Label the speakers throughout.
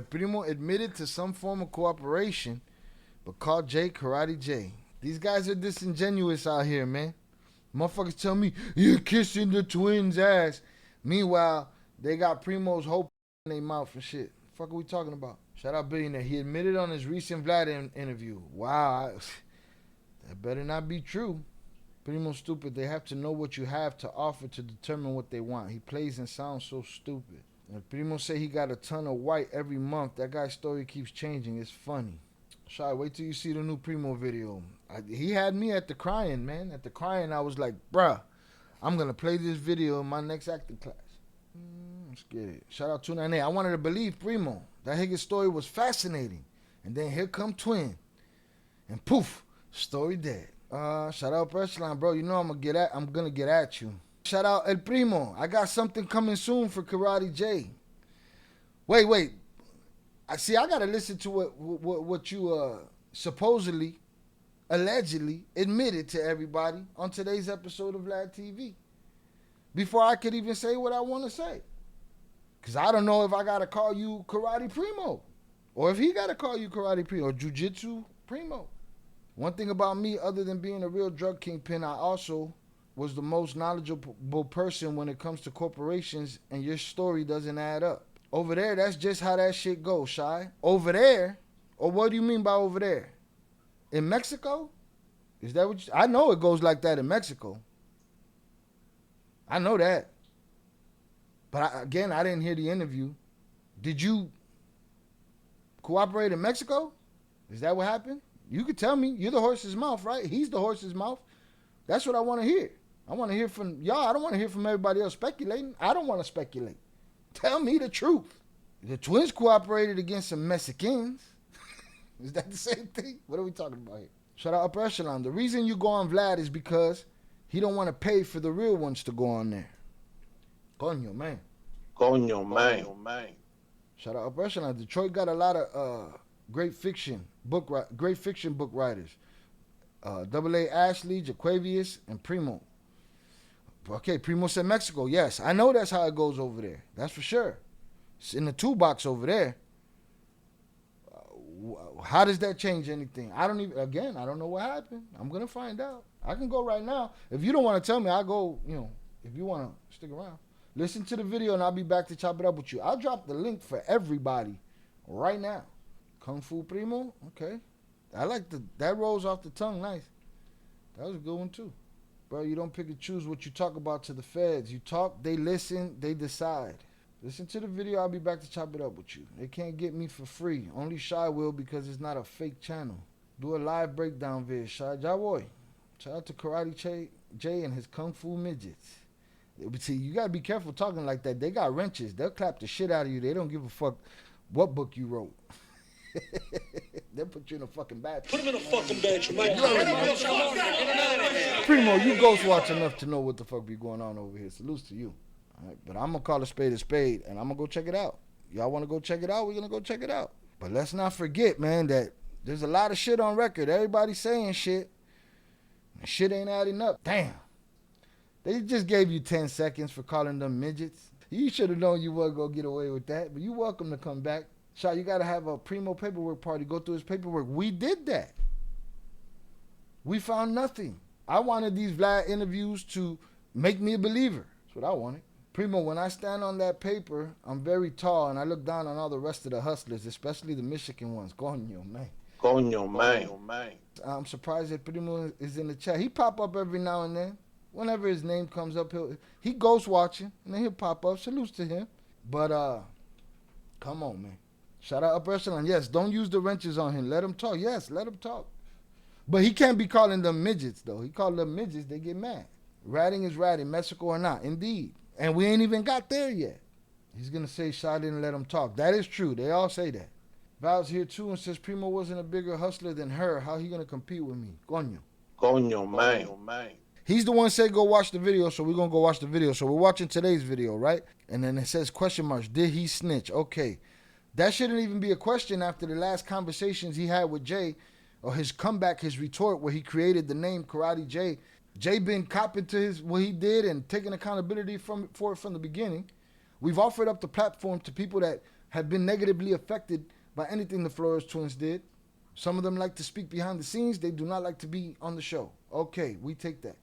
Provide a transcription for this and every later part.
Speaker 1: Primo admitted to some form of cooperation, but called Jay Karate Jay. These guys are disingenuous out here, man. Motherfuckers tell me, you're kissing the twins' ass. Meanwhile, they got Primo's whole in their mouth and shit. The fuck are we talking about? Shout out Billionaire. He admitted on his recent Vlad interview. Wow, that better not be true. Primo's stupid. They have to know what you have to offer to determine what they want. He plays and sounds so stupid. And Primo say he got a ton of white every month. That guy's story keeps changing. It's funny. Shy, wait till you see the new Primo video. He had me at the crying, man. At the crying, I was like, bruh, I'm going to play this video in my next acting class. Let's get it. Shout out 298. I wanted to believe Primo. That Higgins story was fascinating. And then here come Twin. And poof, story dead. Shout out Pressline, bro. You know I'm gonna get at you. Shout out El Primo. I got something coming soon for Karate J. Wait. I gotta listen to what you supposedly, allegedly admitted to everybody on today's episode of Vlad TV before I could even say what I want to say. Cause I don't know if I gotta call you Karate Primo, or if he gotta call you Karate Primo or Jiu-Jitsu Primo. One thing about me, other than being a real drug kingpin, I also was the most knowledgeable person when it comes to corporations, and your story doesn't add up. Over there, that's just how that shit goes, Shy. Over there? Or what do you mean by over there? In Mexico? Is that what you... I know it goes like that in Mexico. I know that. But again, I didn't hear the interview. Did you cooperate in Mexico? Is that what happened? You could tell me. You're the horse's mouth, right? He's the horse's mouth. That's what I want to hear. I want to hear from y'all. I don't want to hear from everybody else speculating. I don't want to speculate. Tell me the truth. The twins cooperated against some Mexicans. Is that the same thing? What are we talking about here? Shout out Upper Echelon. The reason you go on Vlad is because he don't want to pay for the real ones to go on there. Coño, man. Shout out Upper Echelon. Detroit got a lot of great fiction book writers. AA Ashley, Jaquavius, and Primo. Okay, Primo said Mexico. Yes, I know that's how it goes over there. That's for sure. It's in the toolbox over there. How does that change anything? I don't know what happened. I'm going to find out. I can go right now. If you don't want to tell me, I'll go, if you want to stick around. Listen to the video and I'll be back to chop it up with you. I'll drop the link for everybody right now. Kung Fu Primo? Okay. I like that rolls off the tongue nice. That was a good one too. Bro, you don't pick and choose what you talk about to the feds. You talk, they listen, they decide. Listen to the video, I'll be back to chop it up with you. They can't get me for free. Only Shy will because it's not a fake channel. Do a live breakdown vid, Shy Jawoy. Shout out to Karate Jay and his Kung Fu midgets. See, you gotta be careful talking like that. They got wrenches. They'll clap the shit out of you. They don't give a fuck what book you wrote. They'll put you in a fucking bathroom.
Speaker 2: Put him in a fucking bedroom.
Speaker 1: Primo, you ghost watch enough to know what the fuck be going on over here. Salutes to you. All right, but I'm going to call a spade, and I'm going to go check it out. Y'all want to go check it out? We're going to go check it out. But let's not forget, man, that there's a lot of shit on record. Everybody's saying shit. And shit ain't adding up. Damn. They just gave you 10 seconds for calling them midgets. You should have known you weren't going to get away with that. But you're welcome to come back. Shaw, you got to have a Primo paperwork party. Go through his paperwork. We did that. We found nothing. I wanted these Vlad interviews to make me a believer. That's what I wanted. Primo, when I stand on that paper, I'm very tall, and I look down on all the rest of the hustlers, especially the Michigan ones. Coño, man. I'm surprised that Primo is in the chat. He pop up every now and then. Whenever his name comes up, he ghost watching, and then he'll pop up. Salutes to him. But, come on, man. Shout out Upper Echelon. Yes, don't use the wrenches on him. Let him talk. Yes, let him talk. But he can't be calling them midgets, though. He called them midgets, they get mad. Ratting is ratting, Mexico or not. Indeed. And we ain't even got there yet. He's going to say Shaw didn't let him talk. That is true. They all say that. Val's here, too, and says Primo wasn't a bigger hustler than her. How he going to compete with me? Coño,
Speaker 2: man.
Speaker 1: He's the one said go watch the video, so we're going to go watch the video. So we're watching today's video, right? And then it says question marks. Did he snitch? Okay. That shouldn't even be a question after the last conversations he had with Jay, or his comeback, his retort, where he created the name Karate Jay. Jay been copping to what he did and taking accountability for it from the beginning. We've offered up the platform to people that have been negatively affected by anything the Flores twins did. Some of them like to speak behind the scenes. They do not like to be on the show. Okay, we take that.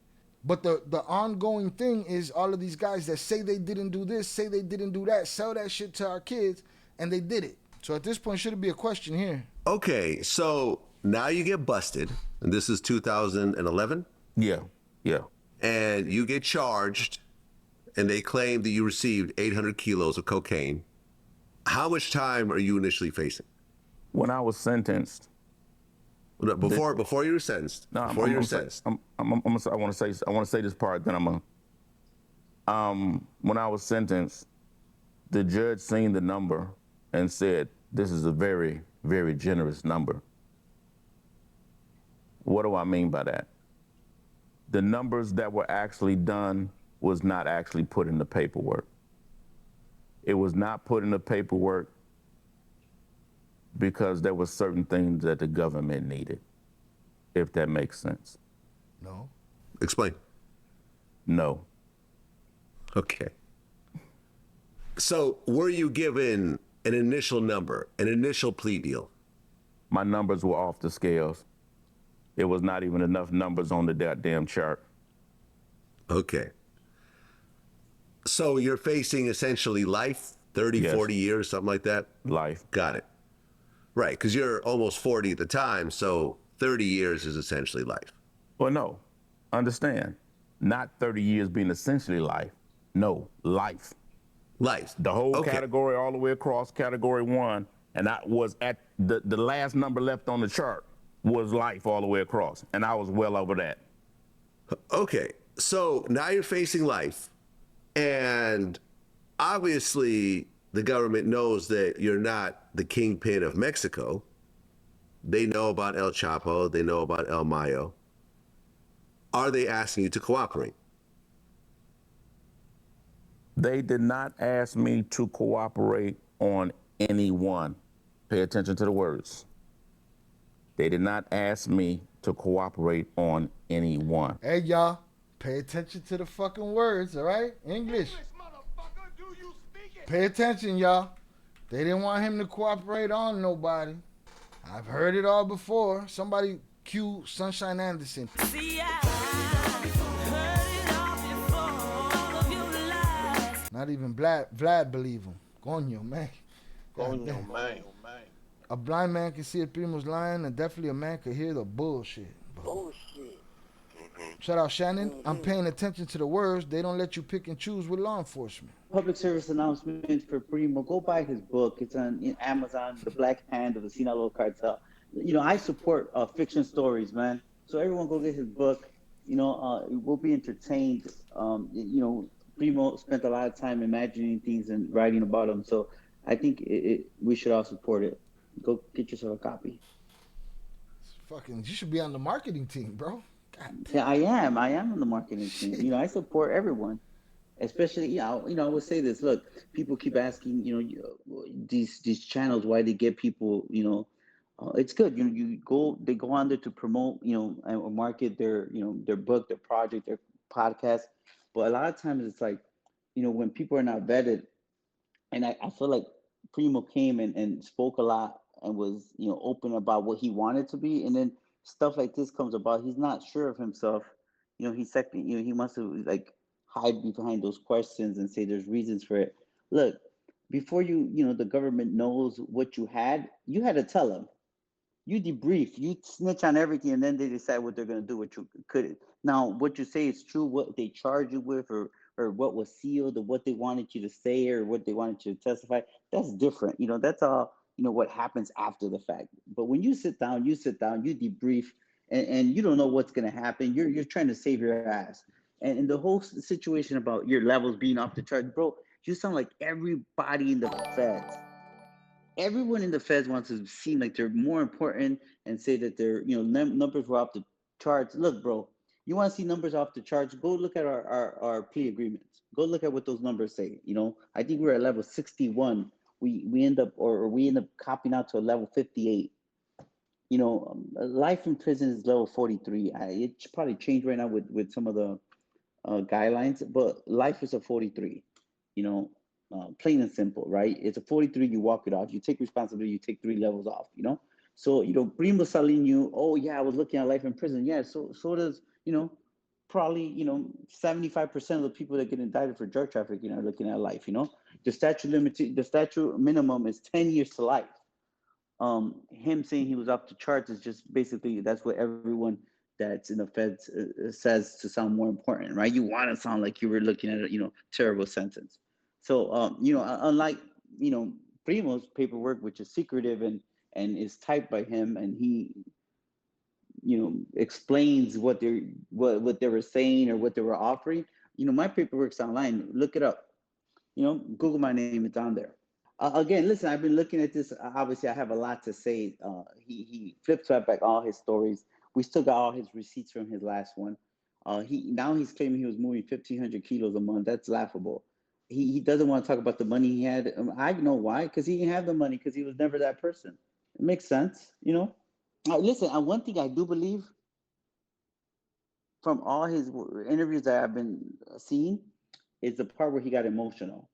Speaker 1: But the ongoing thing is all of these guys that say they didn't do this, say they didn't do that, sell that shit to our kids, and they did it. So at this point, should it be a question here?
Speaker 3: Okay, so now you get busted, and this is 2011?
Speaker 4: Yeah.
Speaker 3: And you get charged, and they claim that you received 800 kilos of cocaine. How much time are you initially facing?
Speaker 4: When I was sentenced.
Speaker 3: Before you were sentenced.
Speaker 4: No,
Speaker 3: before you were sentenced.
Speaker 4: I want to say this part. Then when I was sentenced, the judge seen the number and said, "This is a very, very generous number." What do I mean by that? The numbers that were actually done was not actually put in the paperwork. It was not put in the paperwork because there were certain things that the government needed, if that makes sense.
Speaker 1: No.
Speaker 3: Explain.
Speaker 4: No.
Speaker 3: Okay. So were you given an initial number, an initial plea deal?
Speaker 4: My numbers were off the scales. It was not even enough numbers on the goddamn chart.
Speaker 3: Okay. So you're facing essentially life, 30,
Speaker 4: Yes.
Speaker 3: 40 years, something like that?
Speaker 4: Life.
Speaker 3: Got it. Right, because you're almost 40 at the time, so 30 years is essentially life.
Speaker 4: Well, no. Understand. Not 30 years being essentially life. No, life.
Speaker 3: Life.
Speaker 4: The whole
Speaker 3: Okay.
Speaker 4: category all the way across category 1, and I was at the last number left on the chart was life all the way across, and I was well over that.
Speaker 3: Okay, so now you're facing life, and obviously the government knows that you're not the kingpin of Mexico. They know about El Chapo, they know about El Mayo. Are they asking you to cooperate?
Speaker 4: They did not ask me to cooperate on anyone. Pay attention to the words. They did not ask me to cooperate on anyone.
Speaker 1: Hey, y'all, pay attention to the fucking words, all right? English. Pay attention, y'all. They didn't want him to cooperate on nobody. I've heard it all before. Somebody cue Sunshine Anderson. Not even Vlad believe him. Coño, man.
Speaker 2: Coño, man.
Speaker 1: A blind man can see a Primo's lying, and definitely a man could hear the bullshit. Shout out Shannon. I'm paying attention to the words. They don't let you pick and choose with law enforcement.
Speaker 5: Public service announcement for Primo. Go buy his book. It's on Amazon, The Black Hand of the Sinaloa Cartel. You know, I support fiction stories, man. So everyone go get his book. You know, we'll be entertained. You know, Primo spent a lot of time imagining things and writing about them. So I think we should all support it. Go get yourself a copy.
Speaker 1: Fucking, you should be on the marketing team, bro. God.
Speaker 5: Yeah, I am on the marketing team. You know, I support everyone, especially, I would say this. Look, people keep asking, these channels, why they get people, it's good. They go on there to promote, and market their book, their project, their podcast. But a lot of times it's like, when people are not vetted, and I feel like Primo came and spoke a lot and was, open about what he wanted to be. And then stuff like this comes about. He's not sure of himself. He wants to hide behind those questions and say there's reasons for it. Look, before the government knows what you had to tell them. You debrief, you snitch on everything, and then they decide what they're going to do, what you couldn't. Now, what you say is true, what they charge you with, or what was sealed, or what they wanted you to say, or what they wanted you to testify, that's different. That's all, what happens after the fact. But when you sit down, you debrief, and you don't know what's going to happen. You're trying to save your ass. And the whole situation about your levels being off the chart, bro, you sound like everybody in the feds. Everyone in the feds wants to seem like they're more important and say that their numbers were off the charts. Look, bro, you want to see numbers off the charts? Go look at our plea agreements. Go look at what those numbers say. I think we're at level 61. We end up copping out to a level 58. Life in prison is level 43. It's probably changed right now with some of the guidelines, but life is a 43. plain and simple, right? It's a 43, you walk it off. You take responsibility, you take 3 levels off, you know? So, Primo telling you, oh, yeah, I was looking at life in prison. Yeah, so does, probably, 75% of the people that get indicted for drug trafficking are looking at life, the statute minimum is 10 years to life. Him saying he was up to charge is just basically that's what everyone that's in the feds says to sound more important, right? You want to sound like you were looking at a terrible sentence. So unlike Primo's paperwork, which is secretive and is typed by him, and he explains what they were saying or what they were offering. My paperwork's online. Look it up. Google my name. It's on there. Again, listen, I've been looking at this. Obviously, I have a lot to say. He flip swapped back all his stories. We still got all his receipts from his last one. He's claiming he was moving 1,500 kilos a month. That's laughable. He doesn't want to talk about the money he had. I know why, because he didn't have the money, because he was never that person. It makes sense, Listen, one thing I do believe from all his interviews that I've been seeing is the part where he got emotional.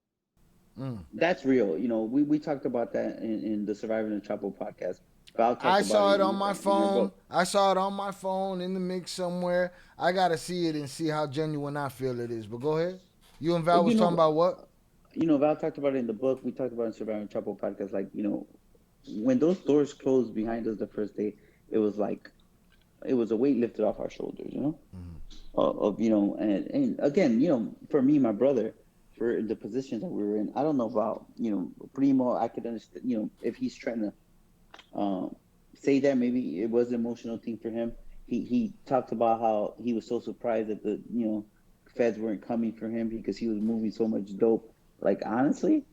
Speaker 5: That's real. We talked about that in the Surviving the Chapo podcast.
Speaker 1: I saw it on my phone. I saw it on my phone in the mix somewhere. I gotta see it and see how genuine I feel it is. But go ahead. You and Val was talking about what?
Speaker 5: Val talked about it in the book. We talked about it in Surviving the Chapo podcast. Like, when those doors closed behind us the first day, it was like it was a weight lifted off our shoulders. And again, for me, my brother, for the positions that we were in, I don't know about Primo. I could understand if he's trying to say that maybe it was an emotional thing for him. He talked about how he was so surprised that the feds weren't coming for him because he was moving so much dope. Like, honestly,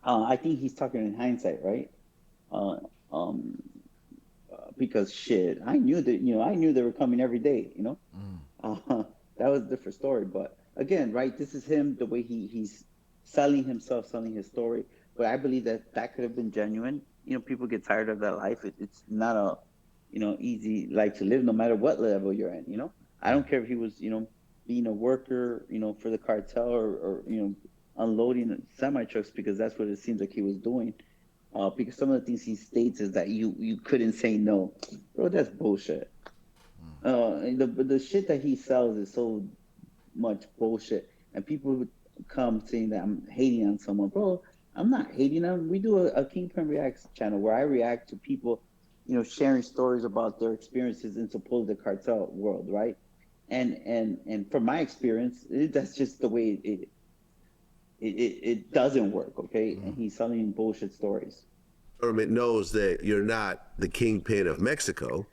Speaker 5: I think he's talking in hindsight, right? Because shit, I knew they were coming every day. That was a different story. But again, right, this is him, the way he's selling himself, selling his story. But I believe that could have been genuine. People get tired of that life. It's not a easy life to live, no matter what level you're in. I don't care if he was being a worker for the cartel or unloading semi trucks, because that's what it seems like he was doing. Because some of the things he states is that you couldn't say no. Bro, that's bullshit. And the shit that he sells is so much bullshit. And people would come saying that I'm hating on someone. Bro, I'm not hating on. We do a Kingpin Reacts channel where I react to people, sharing stories about their experiences in supposed cartel world, right? And from my experience, that's just the way it doesn't work, okay? And he's selling bullshit stories.
Speaker 3: Government knows that you're not the kingpin of Mexico.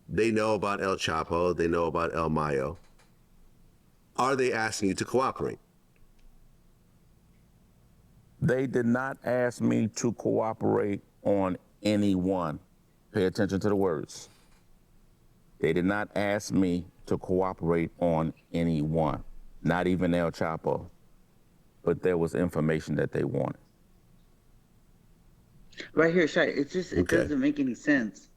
Speaker 3: They know about El Chapo. They know about El Mayo. Are they asking you to cooperate?
Speaker 4: They did not ask me to cooperate on anyone. Pay attention to the words. They did not ask me to cooperate on anyone, not even El Chapo. But there was information that they wanted.
Speaker 5: Right here, Shai, it
Speaker 3: Okay.
Speaker 5: doesn't make any sense.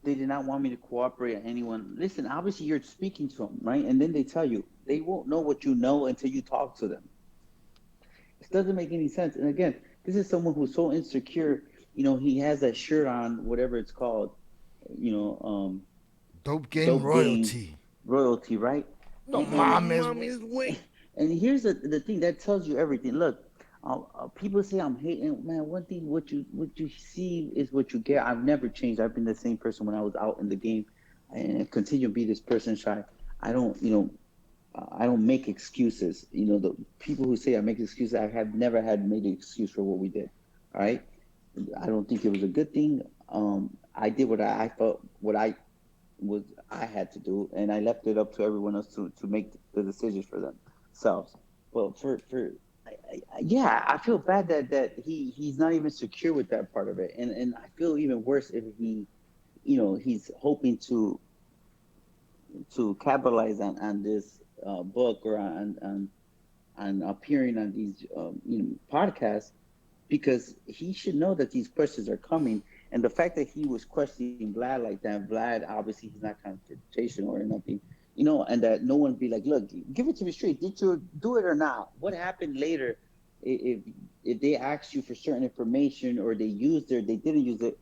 Speaker 5: They did not want me to cooperate on anyone. Listen, obviously you're speaking to them, right? And then they tell you they won't know what you know until you talk to them. It doesn't make any sense. And again, this is someone who's so insecure. He has that shirt on, whatever it's called.
Speaker 1: Dope game royalty.
Speaker 5: Royalty, right?
Speaker 1: No, mom is
Speaker 5: wait. And here's the thing that tells you everything. Look, people say I'm hating. Man, one thing, what you see is what you get. I've never changed. I've been the same person when I was out in the game, and I continue to be this person, Shy. I don't make excuses. The people who say I make excuses, I have never had made an excuse for what we did. All right. I don't think it was a good thing. I did what I felt, I had to do, and I left it up to everyone else to make the decisions for themselves. Well, yeah, I feel bad that he's not even secure with that part of it, and I feel even worse if he's hoping to capitalize on this book or on appearing on these podcasts, because he should know that these questions are coming. And the fact that he was questioning Vlad like that, Vlad, obviously he's not confrontational or nothing, and that no one be like, look, give it to me straight. Did you do it or not? What happened later? if they asked you for certain information or they didn't use it,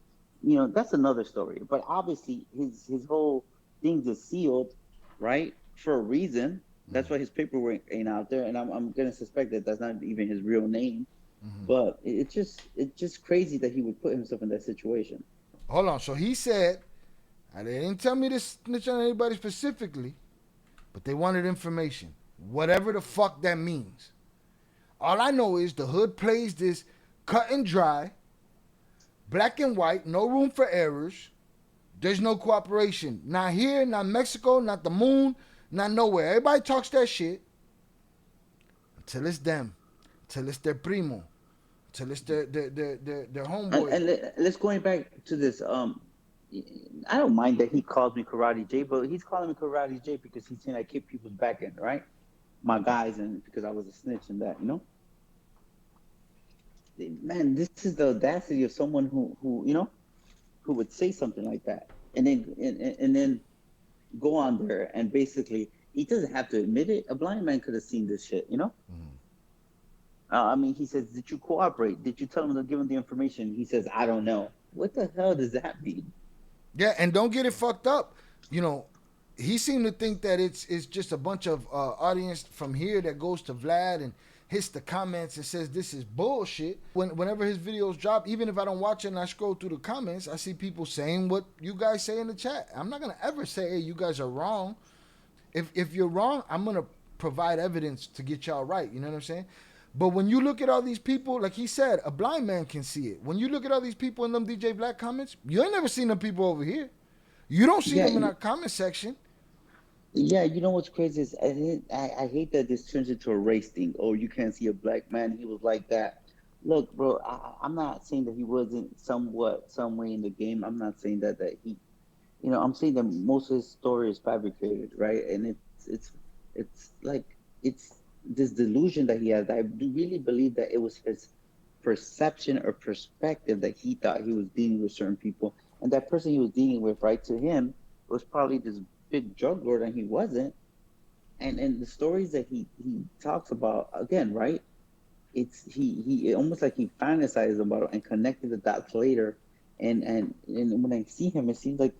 Speaker 5: that's another story. But obviously, his whole things is sealed, right, for a reason. That's why his paperwork ain't out there, and I'm gonna suspect that that's not even his real name. But it's just crazy that he would put himself in that situation.
Speaker 1: Hold on. So he said, they didn't tell me to snitch on anybody specifically, but they wanted information. Whatever the fuck that means. All I know is the hood plays this cut and dry, black and white, no room for errors. There's no cooperation. Not here, not Mexico, not the moon, not nowhere. Everybody talks that shit until it's them, until it's their primo, until it's their
Speaker 5: And,
Speaker 1: homeboy.
Speaker 5: and let's going back to this. I don't mind that he calls me Karate J, but he's calling me Karate J because he's saying I kick people's back end, right? My guys, and because I was a snitch and that. Man, this is the audacity of someone who would say something like that, and then go on there and basically he doesn't have to admit it. A blind man could have seen this shit. I mean, he says, "Did you cooperate? Did you tell him to give him the information?" He says, "I don't know." What the hell does that mean?
Speaker 1: Yeah, and don't get it fucked up. He seemed to think that it's just a bunch of audience from here that goes to Vlad and hits the comments and says this is bullshit. Whenever his videos drop, even if I don't watch it and I scroll through the comments, I see people saying what you guys say in the chat. I'm not gonna ever say, hey, you guys are wrong. If you're wrong, I'm gonna provide evidence to get y'all right. You know what I'm saying? But when you look at all these people, like he said, a blind man can see it. When you look at all these people in them DJ Black comments, you ain't never seen them people over here. You don't see
Speaker 5: Yeah,
Speaker 1: them in our comment section.
Speaker 5: yeah. You know what's crazy is I hate that this turns into a race thing. Oh, you can't see a black man. He was like that. Look, bro, I'm not saying that he wasn't some way in the game. I'm not saying that he, I'm saying that most of his story is fabricated, right? And it's like it's this delusion that he has. I do really believe that it was his perception or perspective that he thought he was dealing with certain people, and that person he was dealing with, right, to him was probably this big drug lord, and he wasn't. And the stories that he talks about again, right? He almost like he fantasized about it and connected the dots later. And when I see him, it seems like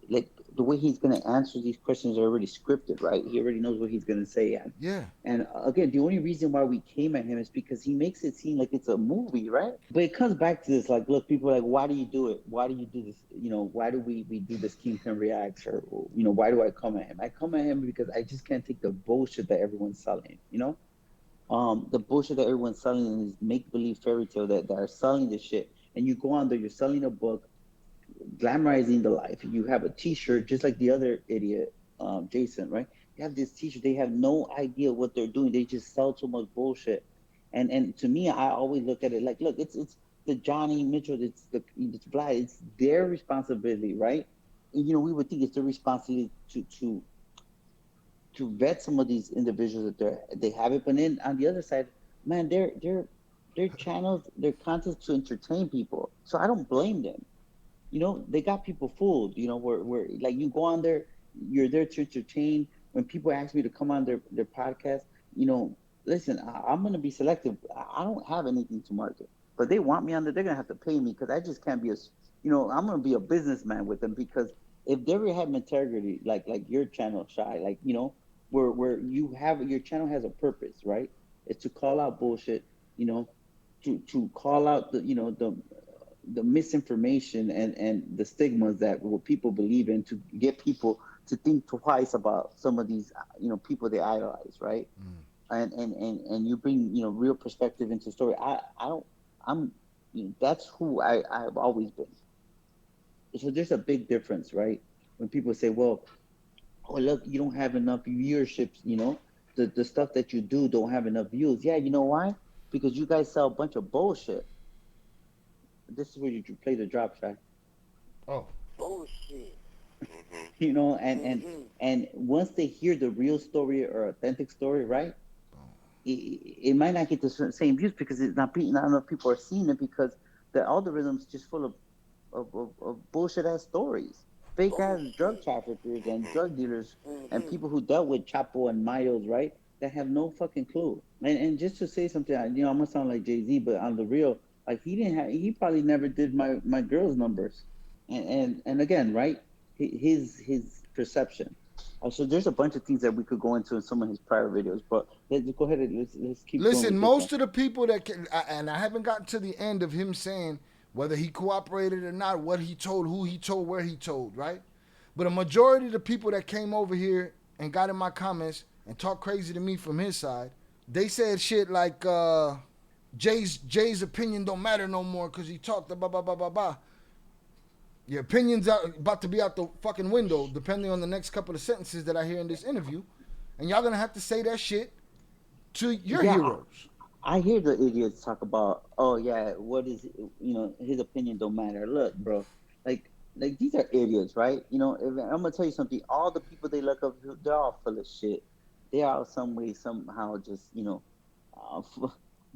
Speaker 5: like the way he's going to answer these questions are already scripted, right? He already knows what he's going to say.
Speaker 1: Yeah.
Speaker 5: And again, the only reason why we came at him is because he makes it seem like it's a movie, right? But it comes back to this, like, look, people are like, why do you do it? Why do you do this? Why do we do this Kingpin reacts, or why do I come at him? I come at him because I just can't take the bullshit that everyone's selling. The bullshit that everyone's selling in this make believe fairy tale that are selling this shit. And you go on there, you're selling a book, glamorizing the life. You have a T-shirt, just like the other idiot, Jason, right? You have this T-shirt. They have no idea what they're doing. They just sell too much bullshit. And to me, I always look at it like, look, it's the Johnny Mitchell, it's Vlad, it's their responsibility, right? And, we would think it's their responsibility to vet some of these individuals that they have it. But then on the other side, man, their channels, their content to entertain people. So I don't blame them. They got people fooled. Where like you go on there, you're there to entertain. When people ask me to come on their podcast, listen, I'm gonna be selective. I don't have anything to market, but they want me on there. They're gonna have to pay me because I just can't be I'm gonna be a businessman with them, because if they ever have integrity, like your channel, Shy, like where you have your channel has a purpose, right? It's to call out bullshit, to call out the misinformation and the stigmas that what people believe in, to get people to think twice about some of these people they idolize, right? And you bring real perspective into the story. I don't I'm that's who I've always been. So there's a big difference, right? When people say, well, oh, look, you don't have enough viewerships, the stuff that you do don't have enough views. Yeah, you know why? Because you guys sell a bunch of bullshit. This is where you play the drop track.
Speaker 1: Oh.
Speaker 2: Bullshit.
Speaker 5: And once they hear the real story or authentic story, right? It might not get the same views because it's not enough people are seeing it, because the algorithm's just full of bullshit ass stories, fake ass drug traffickers and drug dealers and people who dealt with Chapo and Miles, right? That have no fucking clue. And just to say something, you know, I'm gonna sound like Jay-Z, but on the real, like he probably never did my girl's numbers, and again, right, his perception. So there's a bunch of things that we could go into in some of his prior videos, but let's go ahead and let's keep going
Speaker 1: Listen,
Speaker 5: with this one.
Speaker 1: most of the people that can, and I haven't gotten to the end of him saying whether he cooperated or not, what he told, who he told, where he told, right? But a majority of the people that came over here and got in my comments and talked crazy to me from his side, they said shit like Jay's opinion don't matter no more because he talked blah blah blah blah blah. Your opinion's about to be out the fucking window, depending on the next couple of sentences that I hear in this interview, and y'all gonna have to say that shit to your
Speaker 5: Yeah,
Speaker 1: heroes.
Speaker 5: I hear the idiots talk about, oh yeah, what is, you know, his opinion don't matter. Look, bro, like these are idiots, right? You know, if, I'm gonna tell you something. All the people they look up to, they're all full of shit. They are some way, somehow, just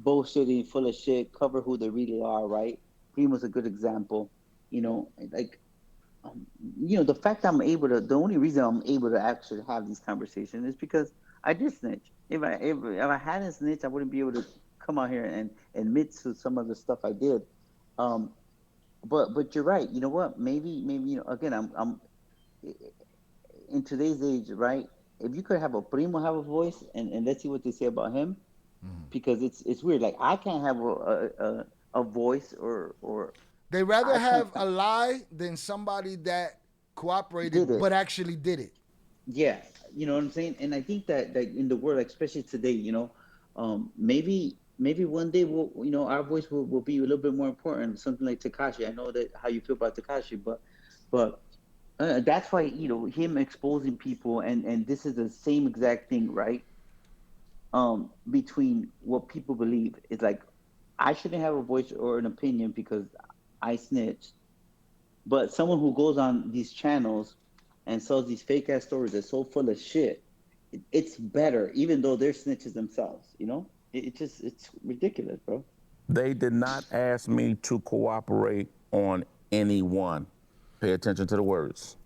Speaker 5: bullshitting, full of shit. Cover who they really are, right? Primo's a good example. You know, like um, the fact I'm able to, the only reason I'm able to actually have these conversations is because I did snitch. If I hadn't snitched, I wouldn't be able to come out here and admit to some of the stuff I did. Um, but you're right. You know what? Maybe again, I'm in today's age, right? If you could have a primo have a voice, and let's see what they say about him, because it's weird. Like I can't have a voice or
Speaker 1: They rather
Speaker 5: I can't
Speaker 1: have a lie than somebody that
Speaker 5: did
Speaker 1: cooperated
Speaker 5: it.
Speaker 1: but actually did it.
Speaker 5: Yeah, you know what I'm saying? And I think that in the world, like, especially today, maybe one day our voice will be a little bit more important. Something like Takashi. I know that how you feel about Takashi, but that's why him exposing people, and this is the same exact thing, right? Between what people believe is like, I shouldn't have a voice or an opinion because I snitched, but someone who goes on these channels and sells these fake ass stories that's so full of shit, it's better, even though they're snitches themselves. It's ridiculous, bro.
Speaker 4: They did not ask me to cooperate on anyone. Pay attention to the words.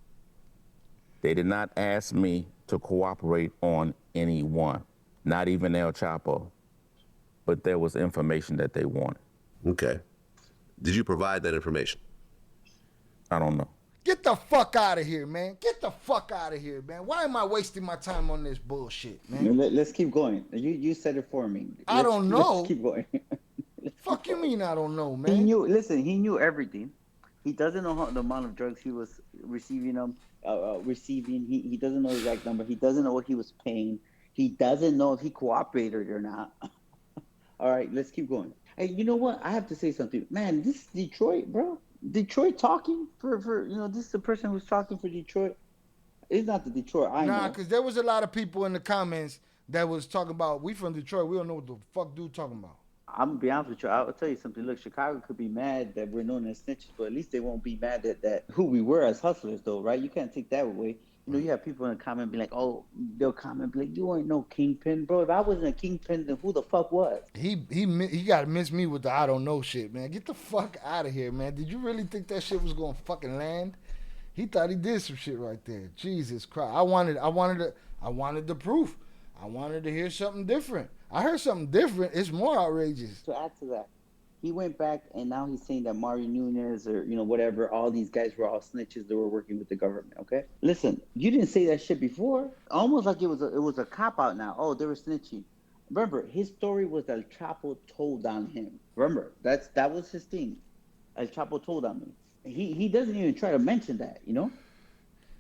Speaker 4: They did not ask me to cooperate on anyone, not even El Chapo. But there was information that they wanted.
Speaker 3: Okay. Did you provide that information?
Speaker 4: I don't know.
Speaker 1: Get the fuck out of here, man. Get the fuck out of here, man. Why am I wasting my time on this bullshit, man?
Speaker 5: Let's keep going. You said it for me.
Speaker 1: I don't
Speaker 5: Let's
Speaker 1: know.
Speaker 5: keep going. Let's keep
Speaker 1: Fuck you
Speaker 5: going.
Speaker 1: mean I don't know,
Speaker 5: He
Speaker 1: man?
Speaker 5: knew. Listen, he knew everything. He doesn't know the amount of drugs he was receiving. Receiving. He doesn't know the exact number. He doesn't know what he was paying. He doesn't know if he cooperated or not. All right, let's keep going. Hey, you know what? I have to say something, man. This is Detroit, bro. Detroit talking for this is the person who's talking for Detroit. It's not the Detroit I
Speaker 1: Nah,
Speaker 5: know.
Speaker 1: cause there was a lot of people in the comments that was talking about we from Detroit. We don't know what the fuck dude talking about.
Speaker 5: I'm gonna be honest with you. I'll tell you something. Look, Chicago could be mad that we're known as snitches, but at least they won't be mad that who we were as hustlers, though, right? You can't take that away. You have people in the comment be like, "Oh," they'll comment be like, "You ain't no kingpin, bro. If I wasn't a kingpin, then who the fuck was?"
Speaker 1: He got to miss me with the I don't know shit, man. Get the fuck out of here, man. Did you really think that shit was gonna fucking land? He thought he did some shit right there. Jesus Christ. I wanted the proof. I wanted to hear something different. I heard something different. It's more outrageous.
Speaker 5: To add to that, he went back and now he's saying that Mario Nunez or whatever, all these guys were all snitches that were working with the government. Okay, listen, you didn't say that shit before. Almost like it was a cop out now. Oh, they were snitching. Remember, his story was El Chapo told on him. Remember, that was his thing. El Chapo told on me. He doesn't even try to mention that.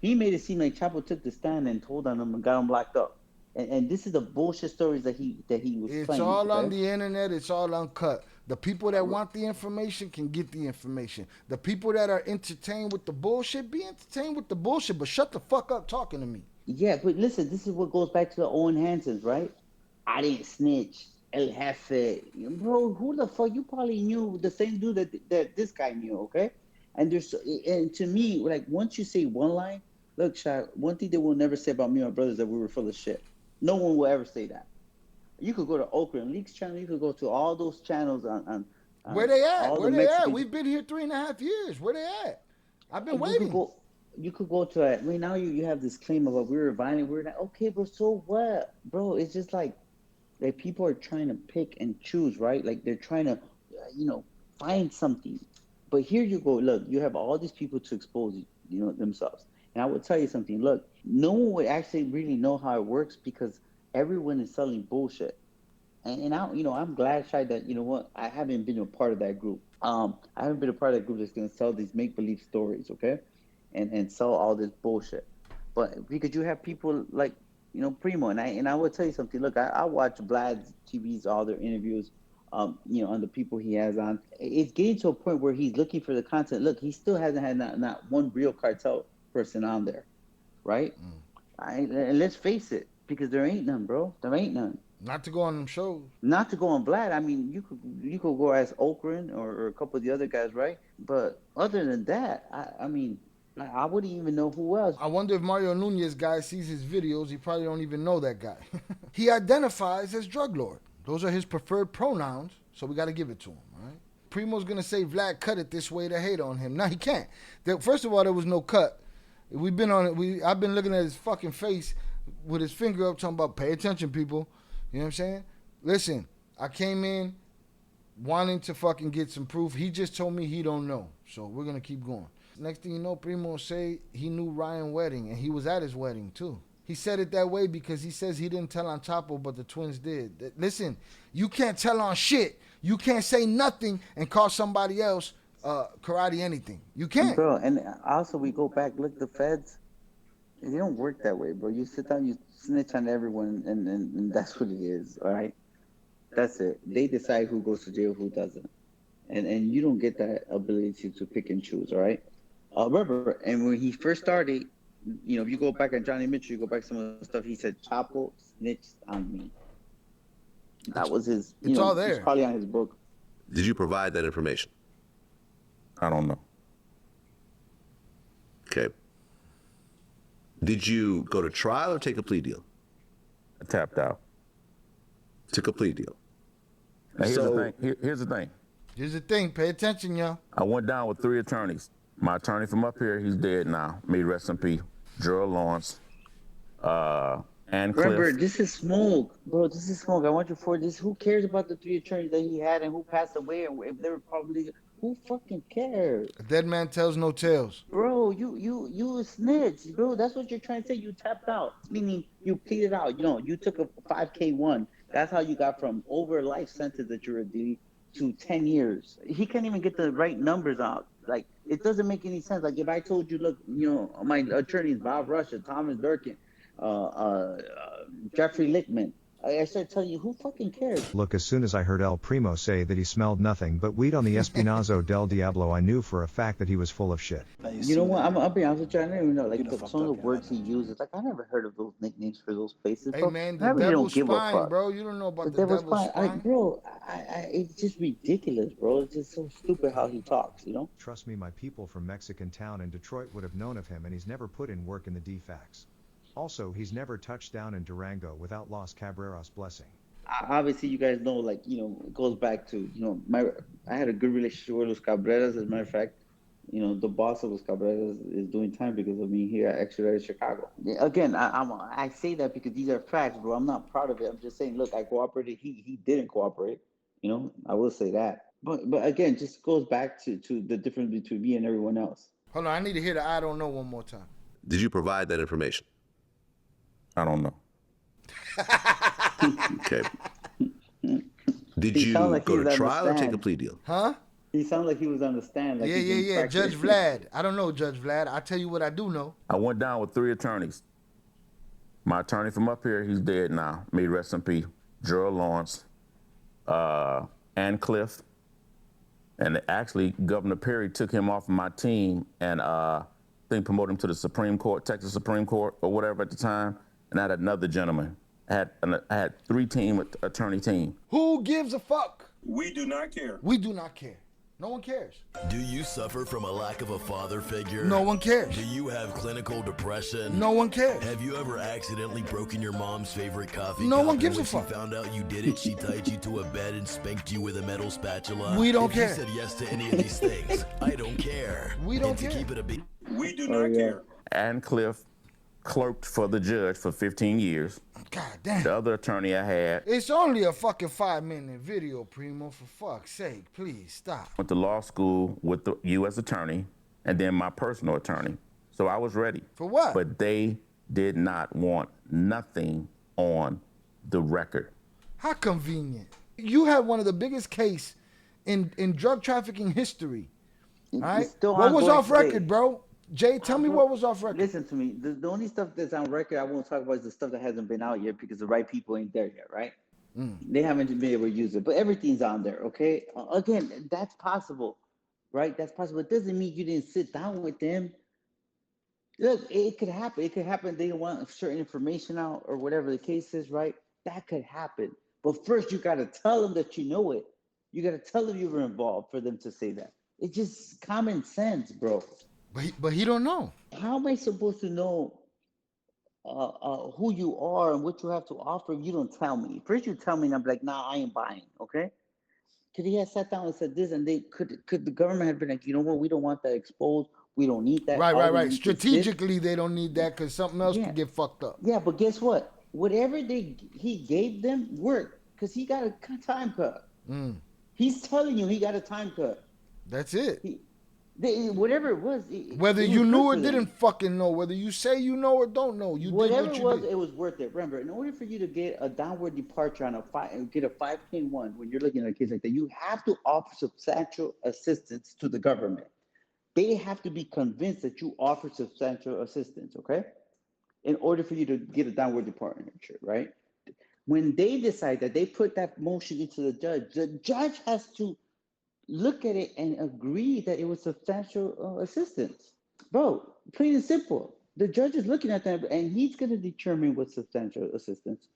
Speaker 5: He made it seem like Chapo took the stand and told on him and got him locked up. And this is the bullshit stories that he was
Speaker 1: It's
Speaker 5: claiming.
Speaker 1: all on
Speaker 5: Okay.
Speaker 1: the internet. It's all uncut. The people that want the information can get the information. The people that are entertained with the bullshit, be entertained with the bullshit, but shut the fuck up talking to me.
Speaker 5: Yeah, but listen, this is what goes back to the Owen Hansons, right? I didn't snitch. El Jefe. Bro, who the fuck? You probably knew the same dude that this guy knew, okay? And to me, like, once you say one line, look, Shaq, one thing they will never say about me and my brothers that we were full of shit. No one will ever say that. You could go to Okra and Leaks channel. You could go to all those channels
Speaker 1: Where
Speaker 5: on
Speaker 1: they at?
Speaker 5: all the
Speaker 1: Where they at?
Speaker 5: Mexicans.
Speaker 1: We've been here 3.5 years. Where they at? I've been
Speaker 5: You could
Speaker 1: waiting.
Speaker 5: go. You could go to it. I mean, now you have this claim of we were violent. We were like, okay, but so what, bro? It's just like Like people are trying to pick and choose, right? Like they're trying to, find something. But here you go. Look, you have all these people to expose, themselves. And I will tell you something. Look, no one would actually really know how it works because everyone is selling bullshit. And I'm glad, Shy, that I haven't been a part of that group. I haven't been a part of that group that's gonna sell these make believe stories, okay, and sell all this bullshit. But because you have people like Primo, and I will tell you something. Look, I watch Vlad's TV's all their interviews, on the people he has on. It's getting to a point where he's looking for the content. Look, he still hasn't had not one real cartel person on there, right? And let's face it, because there ain't none, bro. There ain't none.
Speaker 1: Not to go on them shows.
Speaker 5: Not to go on Vlad. I mean, you could go as Okran or a couple of the other guys, right? But other than that, I mean, I wouldn't even know who else.
Speaker 1: I wonder if Mario Nunez guy sees his videos. He probably don't even know that guy. He identifies as drug lord. Those are his preferred pronouns, so we got to give it to him, all right? Primo's going to say Vlad cut it this way to hate on him. No, he can't. First of all, there was no cut. We've been on it. I've been looking at his fucking face with his finger up talking about pay attention, people. You know what I'm saying? Listen, I came in wanting to fucking get some proof. He just told me he don't know. So we're going to keep going. Next thing you know, Primo say he knew Ryan's wedding, and he was at his wedding, too. He said it that way because he says he didn't tell on Chapo, but the twins did. Listen, you can't tell on shit. You can't say nothing and call somebody else karate anything. You can't.
Speaker 5: Bro, and also we go back, look, the feds, they don't work that way, bro. You sit down, you snitch on everyone, and that's what it is, all right? That's it. They decide who goes to jail, who doesn't. And you don't get that ability to pick and choose, all right? Remember, and when he first started, if you go back on Johnny Mitchell, you go back some of the stuff he said, Chapo snitched on me. That was his,
Speaker 1: it's all there.
Speaker 5: It's probably on his book.
Speaker 3: Did you provide that information?
Speaker 4: I don't know.
Speaker 3: Okay. Did you go to trial or take a plea deal?
Speaker 4: I tapped out.
Speaker 3: Took a plea deal.
Speaker 4: Now, here's the thing. Here's the thing.
Speaker 1: Here's the thing. Pay attention, y'all.
Speaker 4: I went down with 3 attorneys. My attorney from up here, he's dead now. May he rest in peace. Gerald Lawrence. And Cliff.
Speaker 5: Remember, this is smoke, bro. This is smoke. I want you for this. Who cares about the 3 attorneys that he had and who passed away and if they were probably? Who fucking cares?
Speaker 1: A dead man tells no tales.
Speaker 5: Bro, you a snitch, bro. That's what you're trying to say. You tapped out, meaning you pleaded out. You took a 5K1. That's how you got from over life sentence that you're a D to 10 years. He can't even get the right numbers out. Like, it doesn't make any sense. Like, if I told you, look, my attorneys, Bob Russia, Thomas Durkin, Jeffrey Lichtman, I started telling you, who fucking cares?
Speaker 6: Look, as soon as I heard El Primo say that he smelled nothing but weed on the Espinazo del Diablo, I knew for a fact that he was full of shit.
Speaker 5: You know what? I'll be honest with you. I don't even know. Like, some of the words he uses, like, I never heard of those nicknames for those places.
Speaker 1: Hey,
Speaker 5: bro.
Speaker 1: man,
Speaker 5: I
Speaker 1: the
Speaker 5: really
Speaker 1: devil's
Speaker 5: don't give a
Speaker 1: spine,
Speaker 5: fuck.
Speaker 1: bro. You don't know about
Speaker 5: The
Speaker 1: the
Speaker 5: devil's
Speaker 1: devil's spine.
Speaker 5: Bro, it's just ridiculous, bro. It's just so stupid how he talks,
Speaker 6: Trust me, my people from Mexican town in Detroit would have known of him, and he's never put in work in the D-Fax. Also, he's never touched down in Durango without Los Cabreras' blessing.
Speaker 5: Obviously, you guys know, like, it goes back to, I had a good relationship with Los Cabreras. As a matter of fact, the boss of Los Cabreras is doing time because of me here at extradited Chicago. Again, I say that because these are facts, bro. I'm not proud of it. I'm just saying, look, I cooperated. He didn't cooperate. I will say that. But again, just goes back to the difference between me and everyone else.
Speaker 1: Hold on, I need to hear the I don't know one more time.
Speaker 3: Did you provide that information?
Speaker 4: I don't know.
Speaker 3: Okay. Did you
Speaker 5: like
Speaker 3: go to
Speaker 5: he's
Speaker 3: trial or take a
Speaker 5: understand.
Speaker 3: plea deal?
Speaker 1: Huh?
Speaker 5: He sounded like he was understand. Like
Speaker 1: Yeah. Judge Vlad. I don't know, Judge Vlad. I'll tell you what I do know.
Speaker 4: I went down with 3 attorneys. My attorney from up here, he's dead now. May he rest in peace. Gerald Lawrence. And Cliff. And actually, Governor Perry took him off of my team and promoted him to the Supreme Court, Texas Supreme Court, or whatever at the time. And I had another gentleman. I had 3 attorney team.
Speaker 1: Who gives a fuck?
Speaker 7: We do not care.
Speaker 1: We do not care. No one cares.
Speaker 8: Do you suffer from a lack of a father figure?
Speaker 1: No one cares.
Speaker 8: Do you have clinical depression?
Speaker 1: No one cares.
Speaker 8: Have you ever accidentally broken your mom's favorite coffee cup?
Speaker 1: No one gives a
Speaker 8: and when
Speaker 1: fuck.
Speaker 8: she found out you did it, she tied you to a bed and spanked you with a metal spatula?
Speaker 1: We don't
Speaker 8: if
Speaker 1: care.
Speaker 8: you said yes to any of these things, I don't care.
Speaker 1: We don't
Speaker 8: and
Speaker 1: care.
Speaker 8: to keep it a big...
Speaker 7: We do not care.
Speaker 4: And Cliff, clerked for the judge for 15 years.
Speaker 1: God damn.
Speaker 4: The other attorney I had
Speaker 1: It's only a fucking 5-minute video, Primo. For fuck's sake, please stop.
Speaker 4: went to law school with the U.S. attorney and then my personal attorney. So I was ready.
Speaker 1: For what?
Speaker 4: But they did not want nothing on the record.
Speaker 1: How convenient. You had one of the biggest case in drug trafficking history. All right? What was off record, bro? Jay, tell me what was off record.
Speaker 5: Listen to me. The only stuff that's on record I won't talk about is the stuff that hasn't been out yet because the right people ain't there yet, right? They haven't been able to use it, but everything's on there, okay? Again, that's possible, right? That's possible. It doesn't mean you didn't sit down with them. Look, it could happen. It could happen. They want certain information out or whatever the case is, right? That could happen. But first, you got to tell them that you know it. You got to tell them you were involved for them to say that. It's just common sense, bro.
Speaker 1: But he don't know.
Speaker 5: How am I supposed to know who you are and what you have to offer if you don't tell me? First, you tell me, and I'm like, nah, I ain't buying, okay? Could he have sat down and said this, and they could the government have been like, you know what, we don't want that exposed. We don't need that.
Speaker 1: Right. Strategically, they don't need that because something else could get fucked up.
Speaker 5: Yeah, but guess what? Whatever he gave them worked because he got a time cut. He's telling you he got a time cut.
Speaker 1: That's it.
Speaker 5: Whatever it was.
Speaker 1: Whether you knew or didn't fucking know, whether you say you know or don't know, you
Speaker 5: whatever
Speaker 1: did what you did.
Speaker 5: It was worth it. Remember, in order for you to get a downward departure on get a 5K1 when you're looking at a case like that, you have to offer substantial assistance to the government. They have to be convinced that you offer substantial assistance, okay? In order for you to get a downward departure, right? When they decide that they put that motion into the judge has to look at it and agree that it was substantial assistance. Bro, plain and simple. The judge is looking at that and he's going to determine what's substantial assistance,